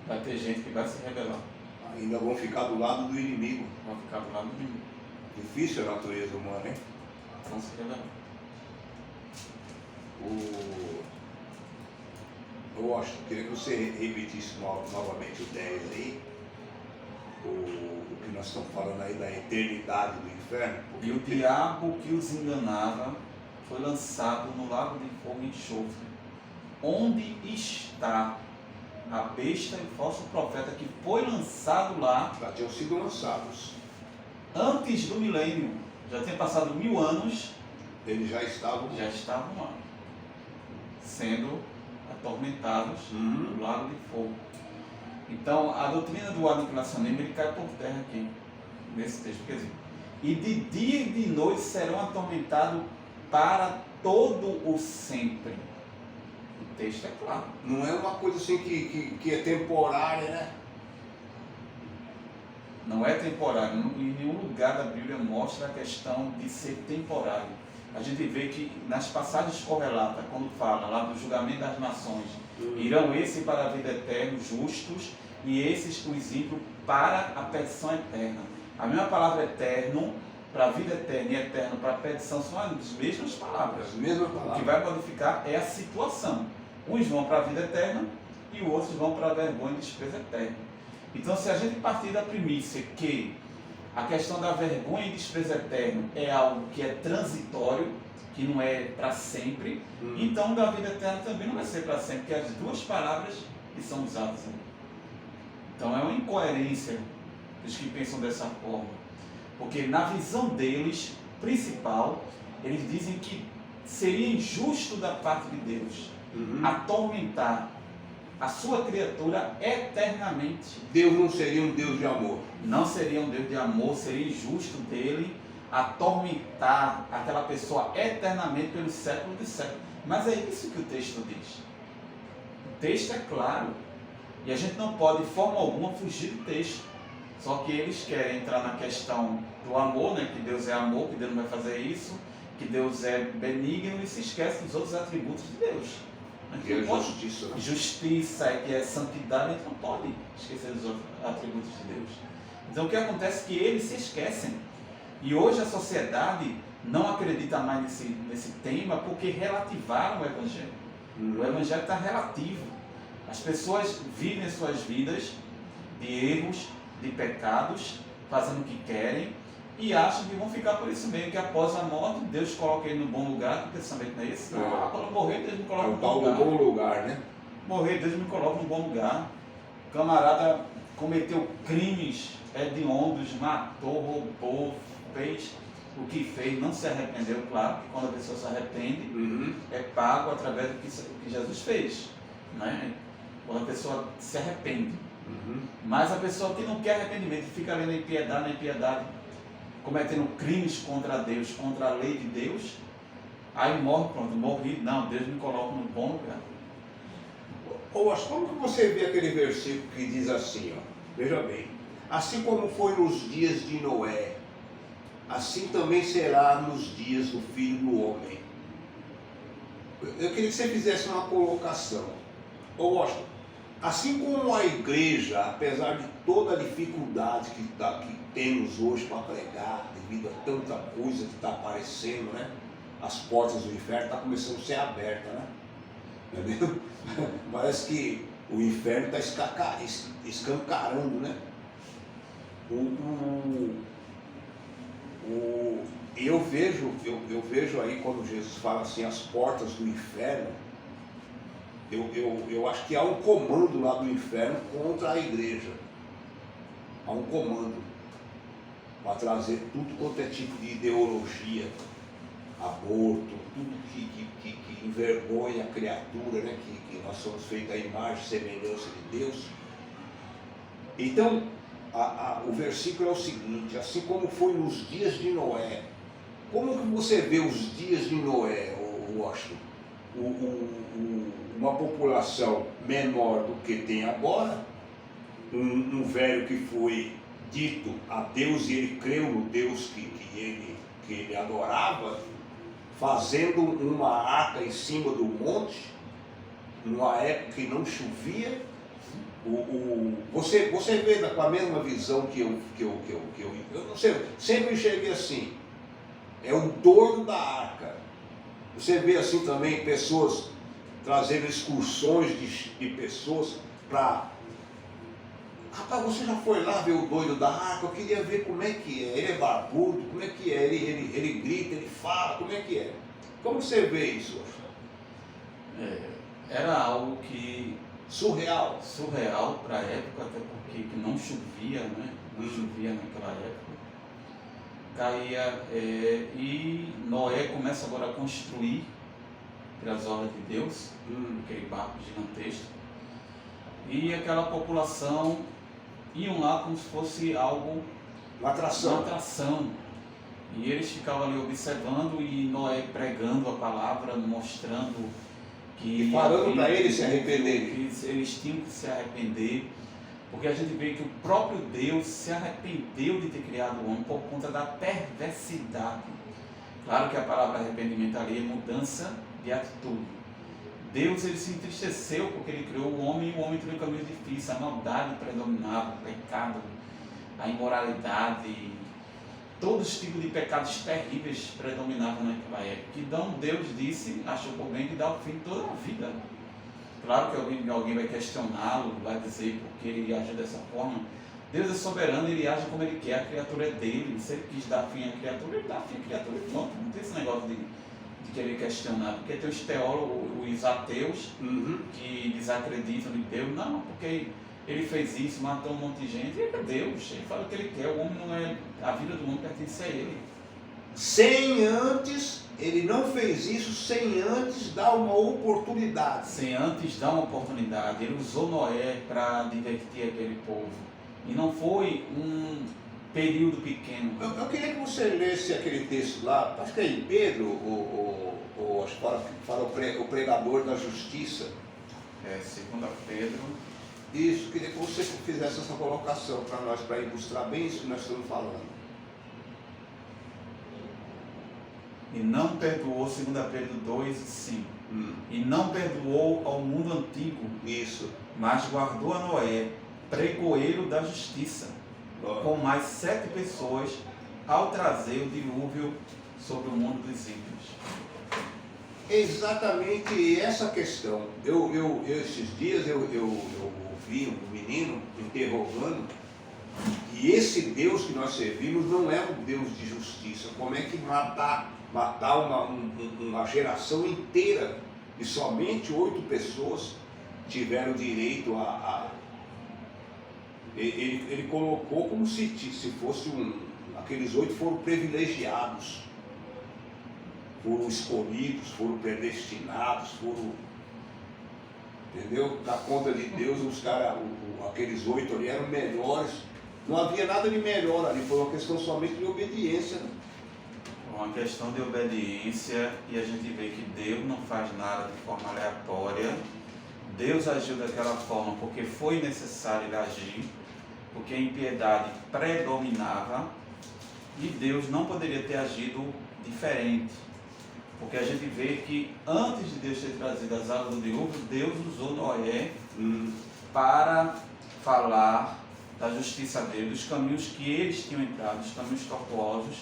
vai ter gente que vai se rebelar. Ainda vão ficar do lado do inimigo. Vão ficar do lado do inimigo. Difícil a natureza humana, hein? Vão se rebelar. Washington, queria que você repetisse novamente o 10 aí. O que nós estamos falando aí da eternidade do inferno. E o diabo que os enganava foi lançado no lago de fogo e enxofre, onde está a besta e o falso profeta, que foi lançado lá. Já tinham sido lançados. Antes do milênio. Já tinha passado 1000 anos. Eles já estavam lá, sendo atormentados no lago de fogo. Então, a doutrina do aniquilacionismo, ele cai por terra aqui, nesse texto. Quer dizer, e de dia e de noite serão atormentados para todo o sempre. O texto é claro. Não é uma coisa assim que é temporária, né? Não é temporário. Em nenhum lugar da Bíblia mostra a questão de ser temporário. A gente vê que nas passagens correlatas, quando fala lá do julgamento das nações, irão esses para a vida eterna, justos, e esses os ímpios para a perdição eterna. A mesma palavra eterno, para a vida eterna, e eterno para a perdição, são as mesmas palavras. As mesmas palavras. O que vai modificar é a situação. Uns vão para a vida eterna e os outros vão para a vergonha e desprezo eterno. Então, se a gente partir da premissa que a questão da vergonha e desprezo eterno é algo que é transitório, que não é para sempre, então da vida eterna também não vai ser para sempre, porque as duas palavras que são usadas aí. Então é uma incoerência dos que pensam dessa forma, porque na visão deles, principal, eles dizem que seria injusto da parte de Deus atormentar a sua criatura eternamente. Deus não seria um Deus de amor. Não seria um Deus de amor, seria injusto dele atormentar aquela pessoa eternamente pelos séculos de séculos. Mas é isso que o texto diz. O texto é claro. E a gente não pode, de forma alguma, fugir do texto. Só que eles querem entrar na questão do amor, né? Que Deus é amor, que Deus não vai fazer isso, que Deus é benigno, e se esquece dos outros atributos de Deus. Que é justiça, né? Justiça, que é santidade, a gente não pode esquecer dos outros atributos de Deus. Então o que acontece é que eles se esquecem. E hoje a sociedade não acredita mais nesse tema porque relativaram o Evangelho. O Evangelho está relativo. As pessoas vivem suas vidas de erros, de pecados, fazendo o que querem e acham que vão ficar por isso mesmo, que após a morte Deus coloca ele no bom lugar. Que pensamento não é esse? Não, quando morrer Deus me coloca no bom lugar. bom lugar, né? Morrer Deus me coloca no bom lugar. O camarada cometeu crimes hediondos, matou, roubou, fez o que fez, não se arrependeu, claro, que quando a pessoa se arrepende, Uhum. é pago através do que Jesus fez, né? Quando a pessoa se arrepende. Uhum. Mas a pessoa que não quer arrependimento, fica ali na impiedade, cometendo crimes contra Deus, contra a lei de Deus, aí morre, pronto, morri, não, Deus me coloca no bom lugar. Ou como que você vê aquele versículo que diz assim, ó, veja bem, assim como foi nos dias de Noé, assim também será nos dias do Filho do Homem. Eu queria que você fizesse uma colocação. Ô Washington, assim como a igreja, apesar de toda a dificuldade que temos hoje para pregar, devido a tanta coisa que está aparecendo, né? As portas do inferno estão começando a ser abertas, né? Entendeu? Parece que o inferno está escancarando, né? Eu vejo aí quando Jesus fala assim, as portas do inferno, eu acho que há um comando lá do inferno contra a igreja. Há um comando para trazer tudo quanto é tipo de ideologia, aborto, tudo que envergonha a criatura, né? Que nós somos feitos à imagem e semelhança de Deus. Então, o versículo é o seguinte, assim como foi nos dias de Noé. Como que você vê os dias de Noé, Washington? Uma população menor do que tem agora, um velho que foi dito a Deus e ele creu no Deus que ele adorava, fazendo uma arca em cima do monte, numa época que não chovia. Você vê com a mesma visão que eu não sei, sempre enxerguei assim, é o torno da arca. Você vê assim também pessoas trazendo excursões de pessoas para... Rapaz, você já foi lá ver o doido da arca? Eu queria ver como é que é. Ele é barbudo, como é que é? Ele grita, ele fala, como é que é? Como você vê isso? Era algo que... surreal para a época, até porque não chovia, né? Não chovia naquela época. Caía, e Noé começa agora a construir, pelas ordens de Deus, aquele barco gigantesco, e aquela população iam lá como se fosse algo, uma atração. E eles ficavam ali observando e Noé pregando a palavra, mostrando que... E falando para eles se arrependerem. Que eles tinham que se arrepender, porque a gente vê que o próprio Deus se arrependeu de ter criado o homem por conta da perversidade. Claro que a palavra arrependimento ali é mudança de atitude. Deus ele se entristeceu porque ele criou o homem e o homem entrou em caminho difícil, a maldade predominava, o pecado, a imoralidade, todos os tipos de pecados terríveis predominavam naquela época. Então Deus disse, achou por bem de dar o fim de toda a vida. Claro que alguém vai questioná-lo, vai dizer por que ele age dessa forma. Deus é soberano, ele age como ele quer, a criatura é dele. Se ele quis dar fim à criatura, ele dá fim à criatura e pronto. Não tem esse negócio de querer questionar, porque tem os teólogos, os ateus, que desacreditam de Deus. Não, porque ele fez isso, matou um monte de gente, e ele é Deus, ele fala o que ele quer, o homem não é, a vida do homem pertence a ele. Ele não fez isso sem antes dar uma oportunidade. Sem antes dar uma oportunidade, ele usou Noé para divertir aquele povo. E não foi um período pequeno. Eu queria que você lesse aquele texto lá, acho que é em Pedro, acho que fala o pregador da justiça. 2 Pedro. Isso, queria que você fizesse essa colocação para nós, para ilustrar bem isso que nós estamos falando. E não perdoou, 2 Pedro 2:5. E não perdoou ao mundo antigo. Isso. Mas guardou a Noé, pregoeiro da justiça, com mais 7 pessoas, ao trazer o dilúvio sobre o mundo dos ímpios. Exatamente essa questão. Esses dias eu ouvi um menino interrogando que esse Deus que nós servimos não é um Deus de justiça. Como é que matar uma geração inteira e somente 8 pessoas tiveram direito a... Ele colocou como se fosse Aqueles 8 foram privilegiados, foram escolhidos, foram predestinados, foram, entendeu? Na conta de Deus, os caras, aqueles 8 ali eram melhores. Não havia nada de melhor ali, foi uma questão somente de obediência, né? Uma questão de obediência, e a gente vê que Deus não faz nada de forma aleatória. Deus agiu daquela forma porque foi necessário ele agir, porque a impiedade predominava, e Deus não poderia ter agido diferente. Porque a gente vê que antes de Deus ter trazido as águas do dilúvio, Deus usou Noé para falar da justiça dele, dos caminhos que eles tinham entrado, os caminhos tortuosos,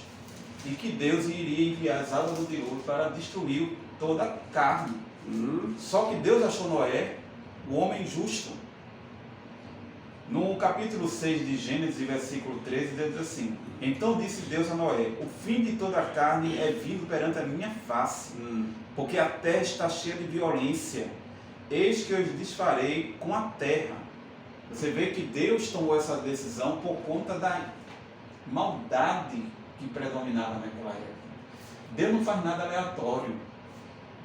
e que Deus iria enviar as águas do dilúvio para destruir toda a carne. Só que Deus achou Noé o homem justo. No capítulo 6 de Gênesis, versículo 13, Deus diz assim: então disse Deus a Noé: o fim de toda a carne é vindo perante a minha face, porque a terra está cheia de violência. Eis que eu os desfarei com a terra. Você vê que Deus tomou essa decisão por conta da maldade que predominava naquela época. Deus não faz nada aleatório.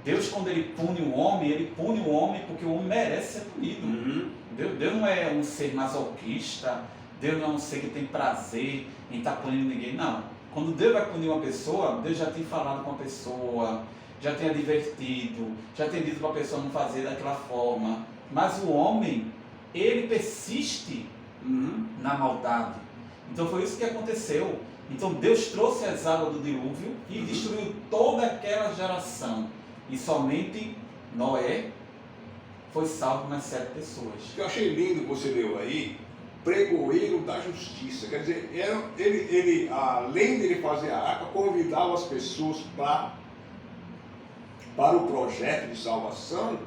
Deus, quando ele pune o homem porque o homem merece ser punido. Deus não é um ser masoquista, Deus não é um ser que tem prazer em estar punindo ninguém, não. Quando Deus vai punir uma pessoa, Deus já tem falado com a pessoa, já tem advertido, já tem dito para a pessoa não fazer daquela forma. Mas o homem, ele persiste na maldade. Então foi isso que aconteceu. Então Deus trouxe as águas do dilúvio e destruiu toda aquela geração. E somente Noé foi salvo mais 7 pessoas. Eu achei lindo que você leu aí, pregoeiro da justiça. Quer dizer, ele além de ele fazer a arca, convidava as pessoas para o projeto de salvação,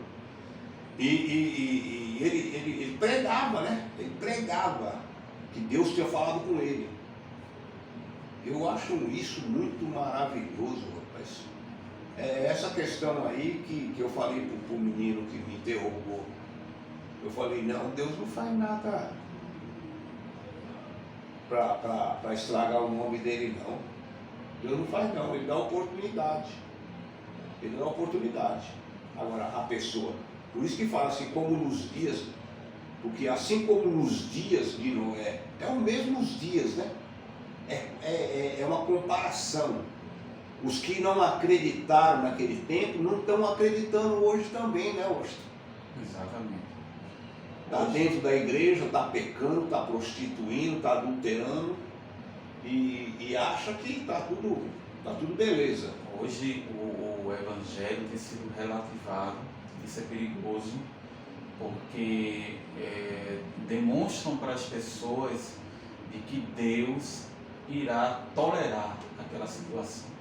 e ele pregava, né? Ele pregava que Deus tinha falado com ele. Eu acho isso muito maravilhoso, rapaz. É essa questão aí que eu falei para o menino que me interrogou. Eu falei, não, Deus não faz nada para estragar o nome dele, não. Deus não faz, não. Ele dá oportunidade. Ele dá oportunidade. Agora, a pessoa, por isso que fala assim, como nos dias, porque assim como nos dias de Noé, é os mesmos dias, né? É uma comparação. Os que não acreditaram naquele tempo não estão acreditando hoje também, né, Washington? Exatamente. Está dentro da igreja, está pecando, está prostituindo, está adulterando e acha que está tudo beleza. Hoje o evangelho tem sido relativado, isso é perigoso, porque demonstram para as pessoas de que Deus irá tolerar aquela situação.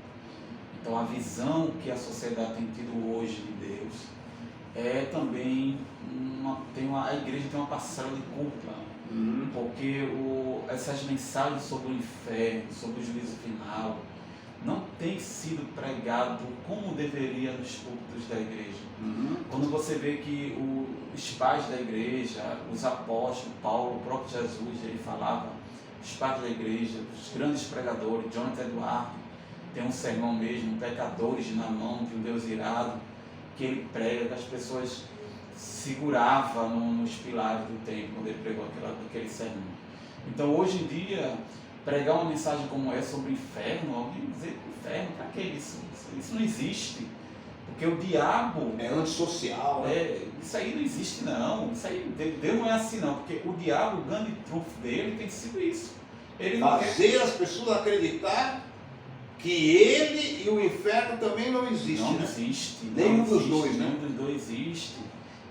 Então a visão que a sociedade tem tido hoje de Deus é também a igreja tem uma parcela de culpa, porque essas mensagens sobre o inferno, sobre o juízo final, não tem sido pregado como deveria nos púlpitos da igreja. Quando você vê que os pais da igreja, os apóstolos, Paulo, o próprio Jesus, ele falava, os pais da igreja, os grandes pregadores, Jonathan Edwards, tem um sermão mesmo, Pecadores na Mão de um Deus Irado, que ele prega, que as pessoas seguravam nos pilares do templo, quando ele pregou aquele sermão. Então hoje em dia, pregar uma mensagem como essa sobre o inferno, alguém dizer inferno, para que isso? Isso não existe. Porque o diabo... é antissocial, né? Isso aí não existe, não. Isso aí, Deus não é assim, não. Porque o diabo, o grande trunfo dele tem sido isso. Ele não fazer as pessoas acreditar que ele e o inferno também não existem. Não existe. Nenhum dos dois, né? Nenhum dos dois existe.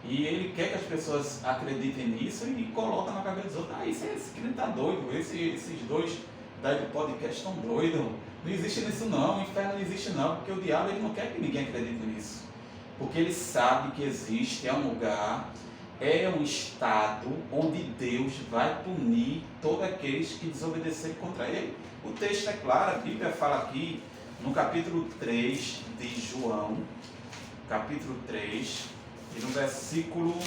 E ele quer que as pessoas acreditem nisso e coloca na cabeça dos outros. Esse crente está doido. Esses dois do podcast estão doidos. Não existe isso não. O inferno não existe não. Porque o diabo ele não quer que ninguém acredite nisso. Porque ele sabe que existe, é um lugar, é um estado onde Deus vai punir todos aqueles que desobedecerem contra ele. O texto é claro, a Bíblia fala aqui no capítulo 3 de João, capítulo 3, e no versículo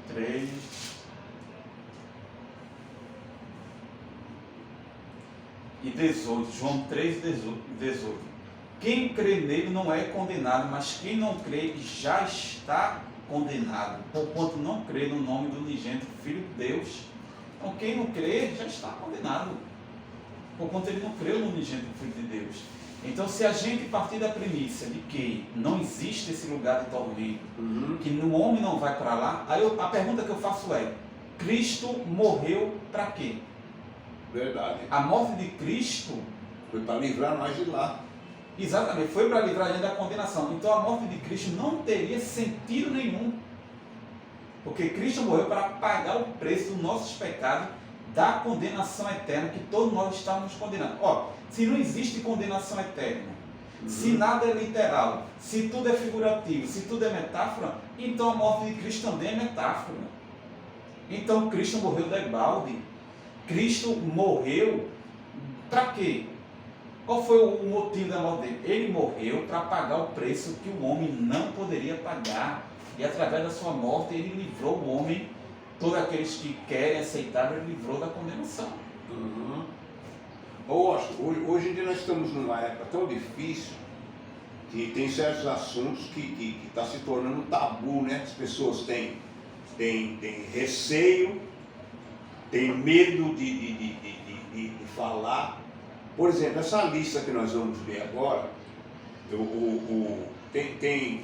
3, e 18, João 3, 18. Quem crê nele não é condenado, mas quem não crê já está condenado, porquanto não crê no nome do unigênito Filho de Deus. Então quem não crê já está condenado, porquanto ele não creu no unigênito Filho de Deus. Então, se a gente partir da premissa de que não existe esse lugar de tormento, que o homem não vai para lá, aí a pergunta que eu faço é: Cristo morreu para quê? Verdade. A morte de Cristo Foi para livrar nós de lá. exatamente foi para livrar a gente da condenação. Então a morte de Cristo não teria sentido nenhum, porque Cristo morreu para pagar o preço dos nossos pecados, da condenação eterna que todos nós estávamos condenados. Ó, se não existe condenação eterna, se nada é literal, se tudo é figurativo, se tudo é metáfora, então a morte de Cristo também é metáfora. Então Cristo morreu debalde. Cristo morreu para quê? Qual foi o motivo da morte dele? Ele morreu para pagar o preço que o homem não poderia pagar. E através da sua morte ele livrou o homem, todos aqueles que querem aceitar, ele livrou da condenação. Hoje em dia nós estamos numa época tão difícil que tem certos assuntos que está se tornando um tabu, né? As pessoas têm receio, têm medo de falar. Por exemplo, essa lista que nós vamos ver agora, tem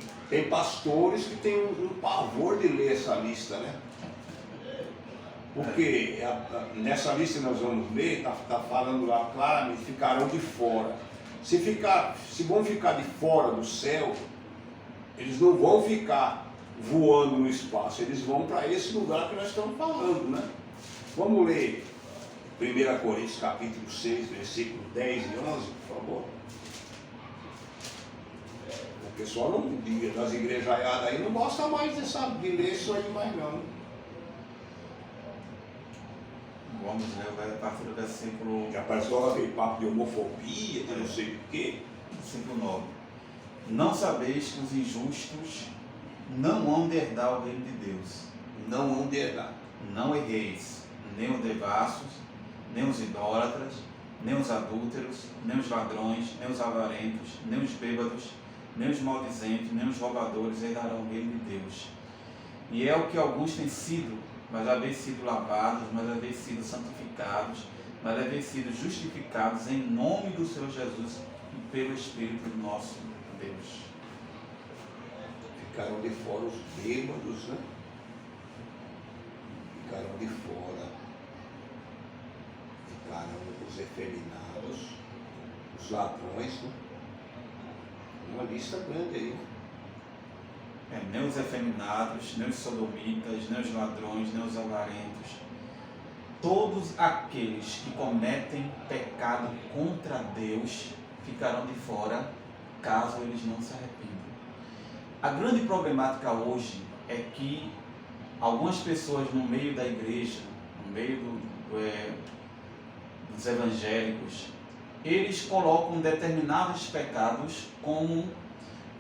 pastores que têm um pavor de ler essa lista, né? Porque nessa lista que nós vamos ler, está falando lá claramente, ficarão de fora. Se vão ficar de fora do céu, eles não vão ficar voando no espaço, eles vão para esse lugar que nós estamos falando, né? Vamos ler 1 Coríntios capítulo 6, versículos 10 e 11, por favor. O pessoal das igrejaiadas aí não gosta mais de ler isso aí mais não. Vamos ler a partir do versículo... Já parece aquele papo de homofobia, de não sei o quê. Versículo 9. Não sabeis que os injustos não hão de herdar o reino de Deus. Não hão de herdar. Não erreis, nem os devassos, nem os idólatras, nem os adúlteros, nem os ladrões, nem os avarentos, nem os bêbados, nem os maldizentes, nem os roubadores herdarão o reino de Deus. E é o que alguns têm sido, mas haveis sido lavados, mas haveis sido santificados, mas haveis sido justificados em nome do Senhor Jesus e pelo Espírito do nosso Deus. Ficaram de fora os bêbados, né? Ficaram de fora. Ficaram os efeminados, os ladrões, né? Uma lista grande aí, né? Nem os efeminados, nem os sodomitas, nem os ladrões, nem os avarentos, todos aqueles que cometem pecado contra Deus ficarão de fora, caso eles não se arrependam. A grande problemática hoje é que algumas pessoas no meio da igreja, no meio dos evangélicos, eles colocam determinados pecados como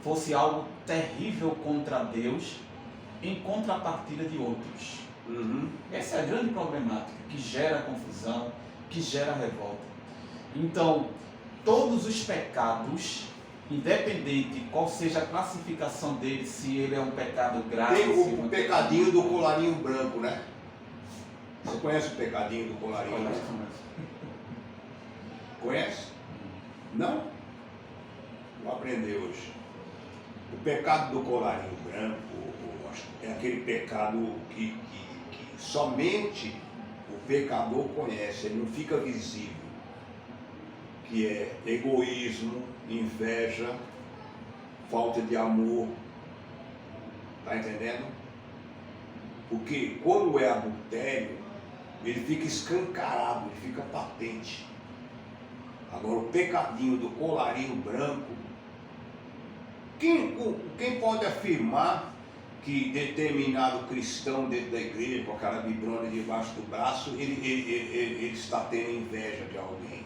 fosse algo terrível contra Deus, em contrapartida de outros. Essa é a grande problemática, que gera confusão, que gera revolta. Então, todos os pecados, independente qual seja a classificação dele, se ele é um pecado grave... Tem o pecadinho do colarinho branco, né? Você conhece o pecadinho do colarinho branco? Conhece? Não? Vou aprender hoje. O pecado do colarinho branco é aquele pecado que somente o pecador conhece, ele não fica visível, que é egoísmo, inveja, falta de amor, tá entendendo? Porque quando é adultério, ele fica escancarado, ele fica patente. Agora o pecadinho do colarinho branco, quem pode afirmar que determinado cristão dentro da igreja, com aquela bibrona debaixo do braço, ele está tendo inveja de alguém?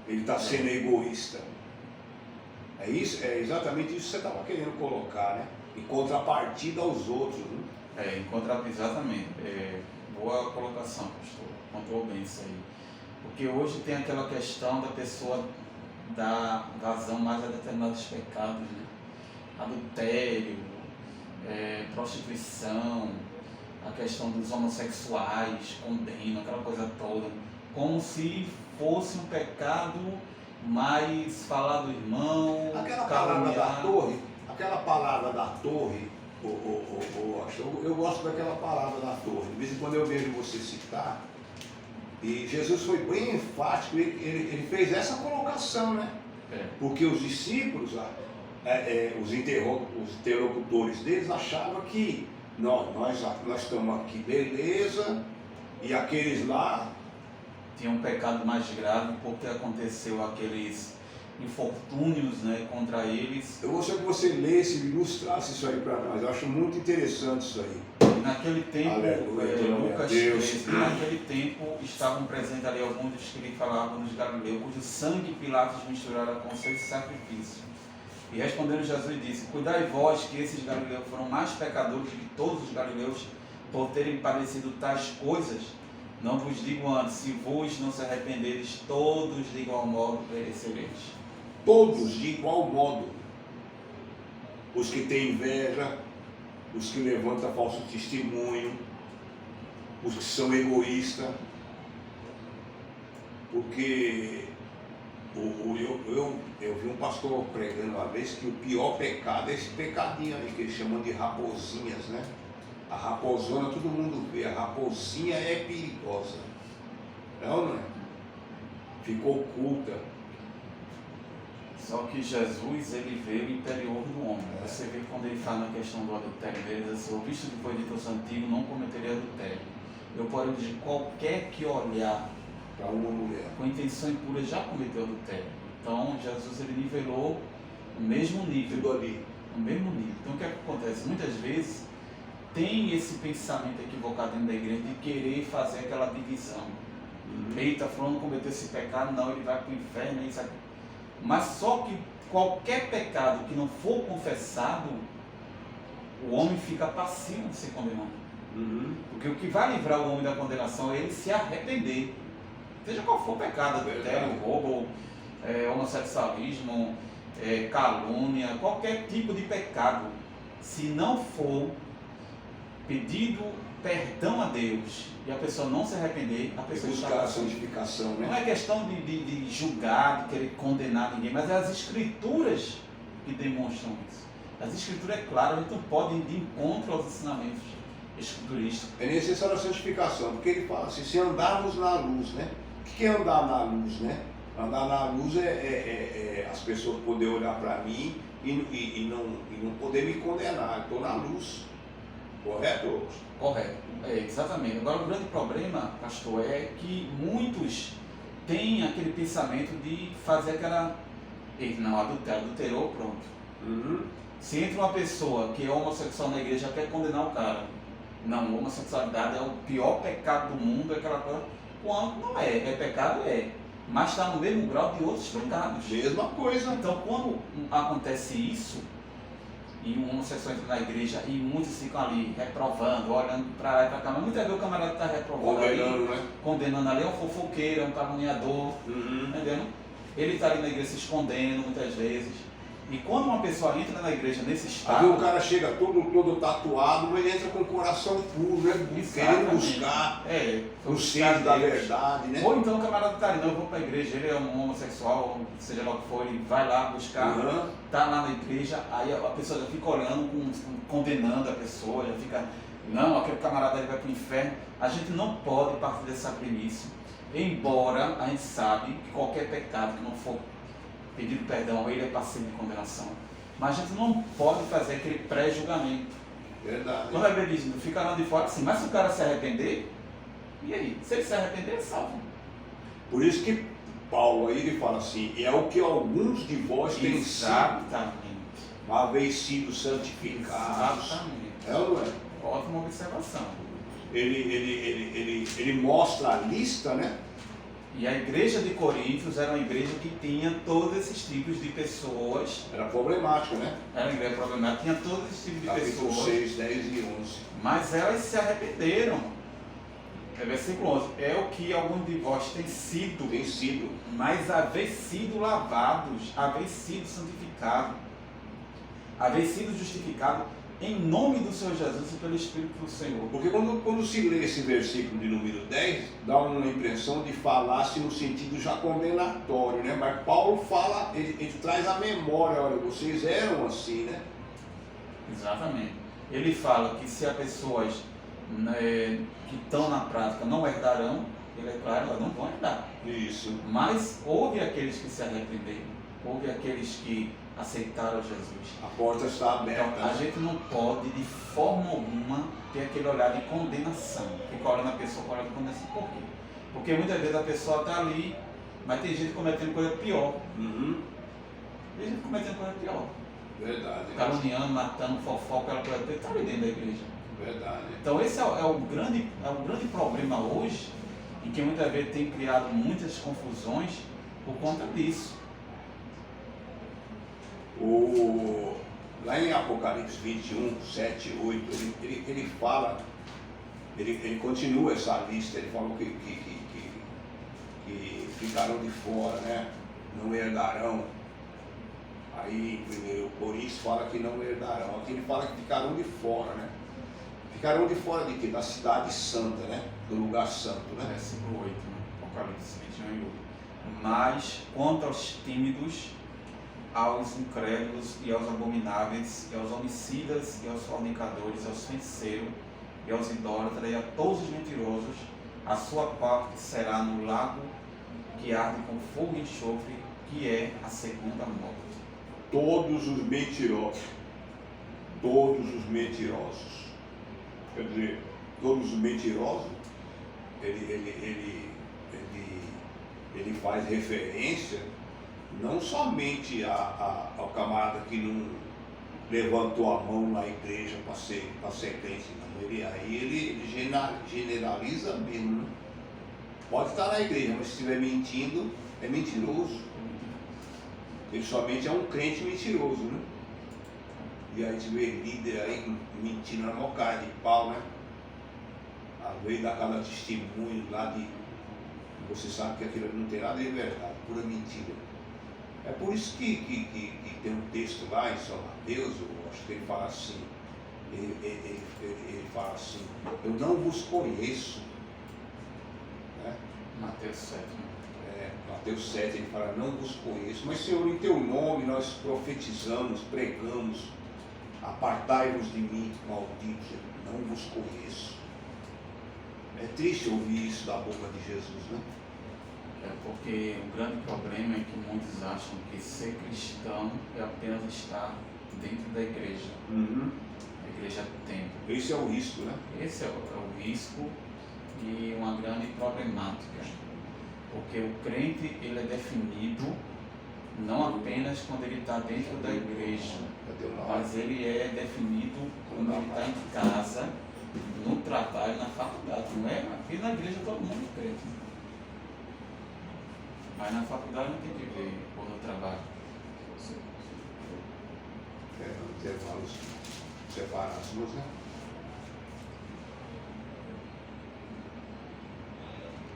Ele está sendo egoísta. É exatamente isso que você estava querendo colocar, né? Em contrapartida aos outros, né? Exatamente. Boa colocação, pastor. Contou bem isso aí. Porque hoje tem aquela questão da pessoa dar vazão mais a determinados pecados, né? Adultério, prostituição, a questão dos homossexuais, condena, aquela coisa toda, como se fosse um pecado mais falar do irmão, Aquela palavra da torre, eu gosto daquela palavra da torre. De vez em quando eu vejo você citar, e Jesus foi bem enfático, ele fez essa colocação, né? Porque os discípulos, os interlocutores deles achavam que nós estamos aqui, beleza, e aqueles lá tinha um pecado mais grave porque aconteceu aqueles infortúnios, né, contra eles. Eu gostaria que você lesse e ilustrasse isso aí para nós. Eu acho muito interessante isso aí. E naquele tempo, Lucas 13, naquele tempo estavam presentes ali alguns dos que lhe falavam dos galileus, cujo sangue Pilatos misturara com seus sacrifícios. E respondendo Jesus disse: cuidai vós que esses galileus foram mais pecadores que todos os galileus por terem padecido tais coisas. Não vos digo antes, se vos não se arrependeres, todos de igual modo perecereis. Todos de igual modo. Os que têm inveja, os que levantam falso testemunho, os que são egoístas. Porque eu vi um pastor pregando uma vez que o pior pecado é esse pecadinho aí, que eles chamam de raposinhas, né? A raposona todo mundo vê, a raposinha é perigosa. Não é? Ficou oculta. Só que Jesus, ele vê o interior do homem. Você vê quando ele fala na questão do adultério, ele diz assim: o visto que foi dito aos antigos, não cometeria adultério. Eu porém digo, qualquer que olhar Para uma mulher com intenção impura já cometeu adultério. Então Jesus, ele nivelou o mesmo nível. tudo ali. O mesmo nível. Então o que acontece? Muitas vezes tem esse pensamento equivocado dentro da igreja de querer fazer aquela divisão. Eita, fulano cometeu esse pecado, não, ele vai para o inferno, isso aqui. Mas só que qualquer pecado que não for confessado, o homem fica passivo de ser condenado. Porque o que vai livrar o homem da condenação é ele se arrepender. Seja qual for o pecado, adultério, roubo, homossexualismo, calúnia, qualquer tipo de pecado, se não for pedido perdão a Deus e a pessoa não se arrepender, a pessoa está buscar a santificação, né? Não é questão de julgar, de querer condenar ninguém, mas é as escrituras que demonstram isso. As escrituras, é claro, a gente não pode ir de encontro aos ensinamentos escriturísticos. É necessário a santificação, porque ele fala assim, se andarmos na luz, né? O que é andar na luz, né? Andar na luz é as pessoas poderem olhar para mim e não poder me condenar. Eu estou na luz. Correto? Correto, exatamente. Agora o grande problema, pastor, é que muitos têm aquele pensamento de fazer aquela... Não, adulterou, pronto. Se entra uma pessoa que é homossexual na igreja, quer condenar o cara. Não, a homossexualidade é o pior pecado do mundo, é aquela coisa. Quando não é pecado, mas está no mesmo grau de outros pecados. Mesma coisa. Então quando acontece isso, e um homossexual entra na igreja e muitos ficam ali reprovando, olhando para lá e para cá, mas muitas vezes o camarada está reprovando condenando ali, é um fofoqueiro, é um caluniador, entendeu? Ele está ali na igreja se escondendo muitas vezes. E quando uma pessoa entra na igreja nesse estado... Aí o cara chega todo tatuado, mas ele entra com o coração puro, né? Querendo buscar o centro da verdade, né? Ou então o camarada está ali, não, eu vou para a igreja, ele é um homossexual, seja lá o que for, ele vai lá buscar, está lá na igreja, aí a pessoa já fica olhando, condenando a pessoa, já fica, não, aquele camarada ele vai para o inferno. A gente não pode partir dessa premissa, embora a gente sabe que qualquer pecado que não for pedido perdão, ele é passivo de condenação. Mas a gente não pode fazer aquele pré-julgamento. Verdade. Quando a Bíblia diz, fica lá de fora assim, mas se o cara se arrepender, e aí? Se ele se arrepender, é salvo. Por isso que Paulo aí ele fala assim, é o que alguns de vós têm sido, uma vez sido santificados. Exatamente. É ou não é? Ótima observação. Ele mostra a lista, né? E a igreja de Coríntios era uma igreja que tinha todos esses tipos de pessoas. Era problemática, né? Era uma igreja problemática, tinha todos esses tipos de pessoas. 6, 10 e 11. Mas elas se arrependeram. É versículo 11. É o que alguns de vós têm sido, Tem sido. mas haver sido lavados, haver sido santificado, haver sido justificado em nome do Senhor Jesus e pelo Espírito do Senhor. Porque quando se lê esse versículo de número 10, dá uma impressão de falar-se no sentido já condenatório, né? Mas Paulo fala, ele traz a memória, olha, vocês eram assim, né? Exatamente. Ele fala que se as pessoas, né, que estão na prática não herdarão, ele é claro, elas não vão herdar. Isso. Mas houve aqueles que se arrependeram, houve aqueles que aceitaram Jesus. A porta está aberta. Então, a gente não pode, de forma alguma, ter aquele olhar de condenação. Fica olhando a pessoa com olhar de condenação. Por quê? Porque muitas vezes a pessoa está ali, mas tem gente cometendo coisa pior. Uhum. Tem gente cometendo coisa pior. Verdade. Caluniando, matando, fofoca, aquela coisa, está ali dentro da igreja. Verdade. Então esse é o grande problema hoje, em que muitas vezes tem criado muitas confusões por conta disso. Lá em Apocalipse 21, 7, 8, ele fala, ele continua essa lista, ele falou que ficaram de fora, né? Não herdarão. Aí em 1 Coríntios fala que não herdarão. Aqui ele fala que ficaram de fora, né? Ficaram de fora de quê? Da cidade santa, né? Do lugar santo, né? Versículo 8, né? Apocalipse 21 e 8. Mas quanto aos tímidos, aos incrédulos e aos abomináveis, e aos homicidas, e aos fornicadores, aos feiticeiros, e aos idólatras, e a todos os mentirosos, a sua parte será no lago que arde com fogo e enxofre, que é a segunda morte. Todos os mentirosos. Quer dizer, todos os mentirosos, ele faz referência não somente ao camarada que não levantou a mão na igreja para ser crente, não. Ele generaliza mesmo, né? Pode estar na igreja, mas se estiver mentindo, é mentiroso. Ele somente é um crente mentiroso, né? E aí a gente vê líder aí mentindo na maior cara de pau, né? Às vezes dá cada testemunho lá de... Você sabe que aquilo não tem nada de verdade, pura mentira. É por isso que tem um texto lá em São Mateus, eu acho que ele fala assim, ele fala assim, eu não vos conheço. Né? Mateus 7. Mateus 7, ele fala, não vos conheço, mas Senhor, em teu nome nós profetizamos, pregamos, apartai-vos de mim, malditos, eu não vos conheço. É triste ouvir isso da boca de Jesus, né? É porque o grande problema é que muitos acham que ser cristão é apenas estar dentro da igreja. Uhum. A igreja do templo. Esse é o risco, né? Esse é o risco e uma grande problemática. Porque o crente ele é definido não apenas quando ele está dentro da igreja, mas ele é definido quando ele está em casa, no trabalho, na faculdade. Não é? Aqui na igreja todo mundo é crente. Mas na faculdade não tem que ver, ou no trabalho. Intervalos separados, né?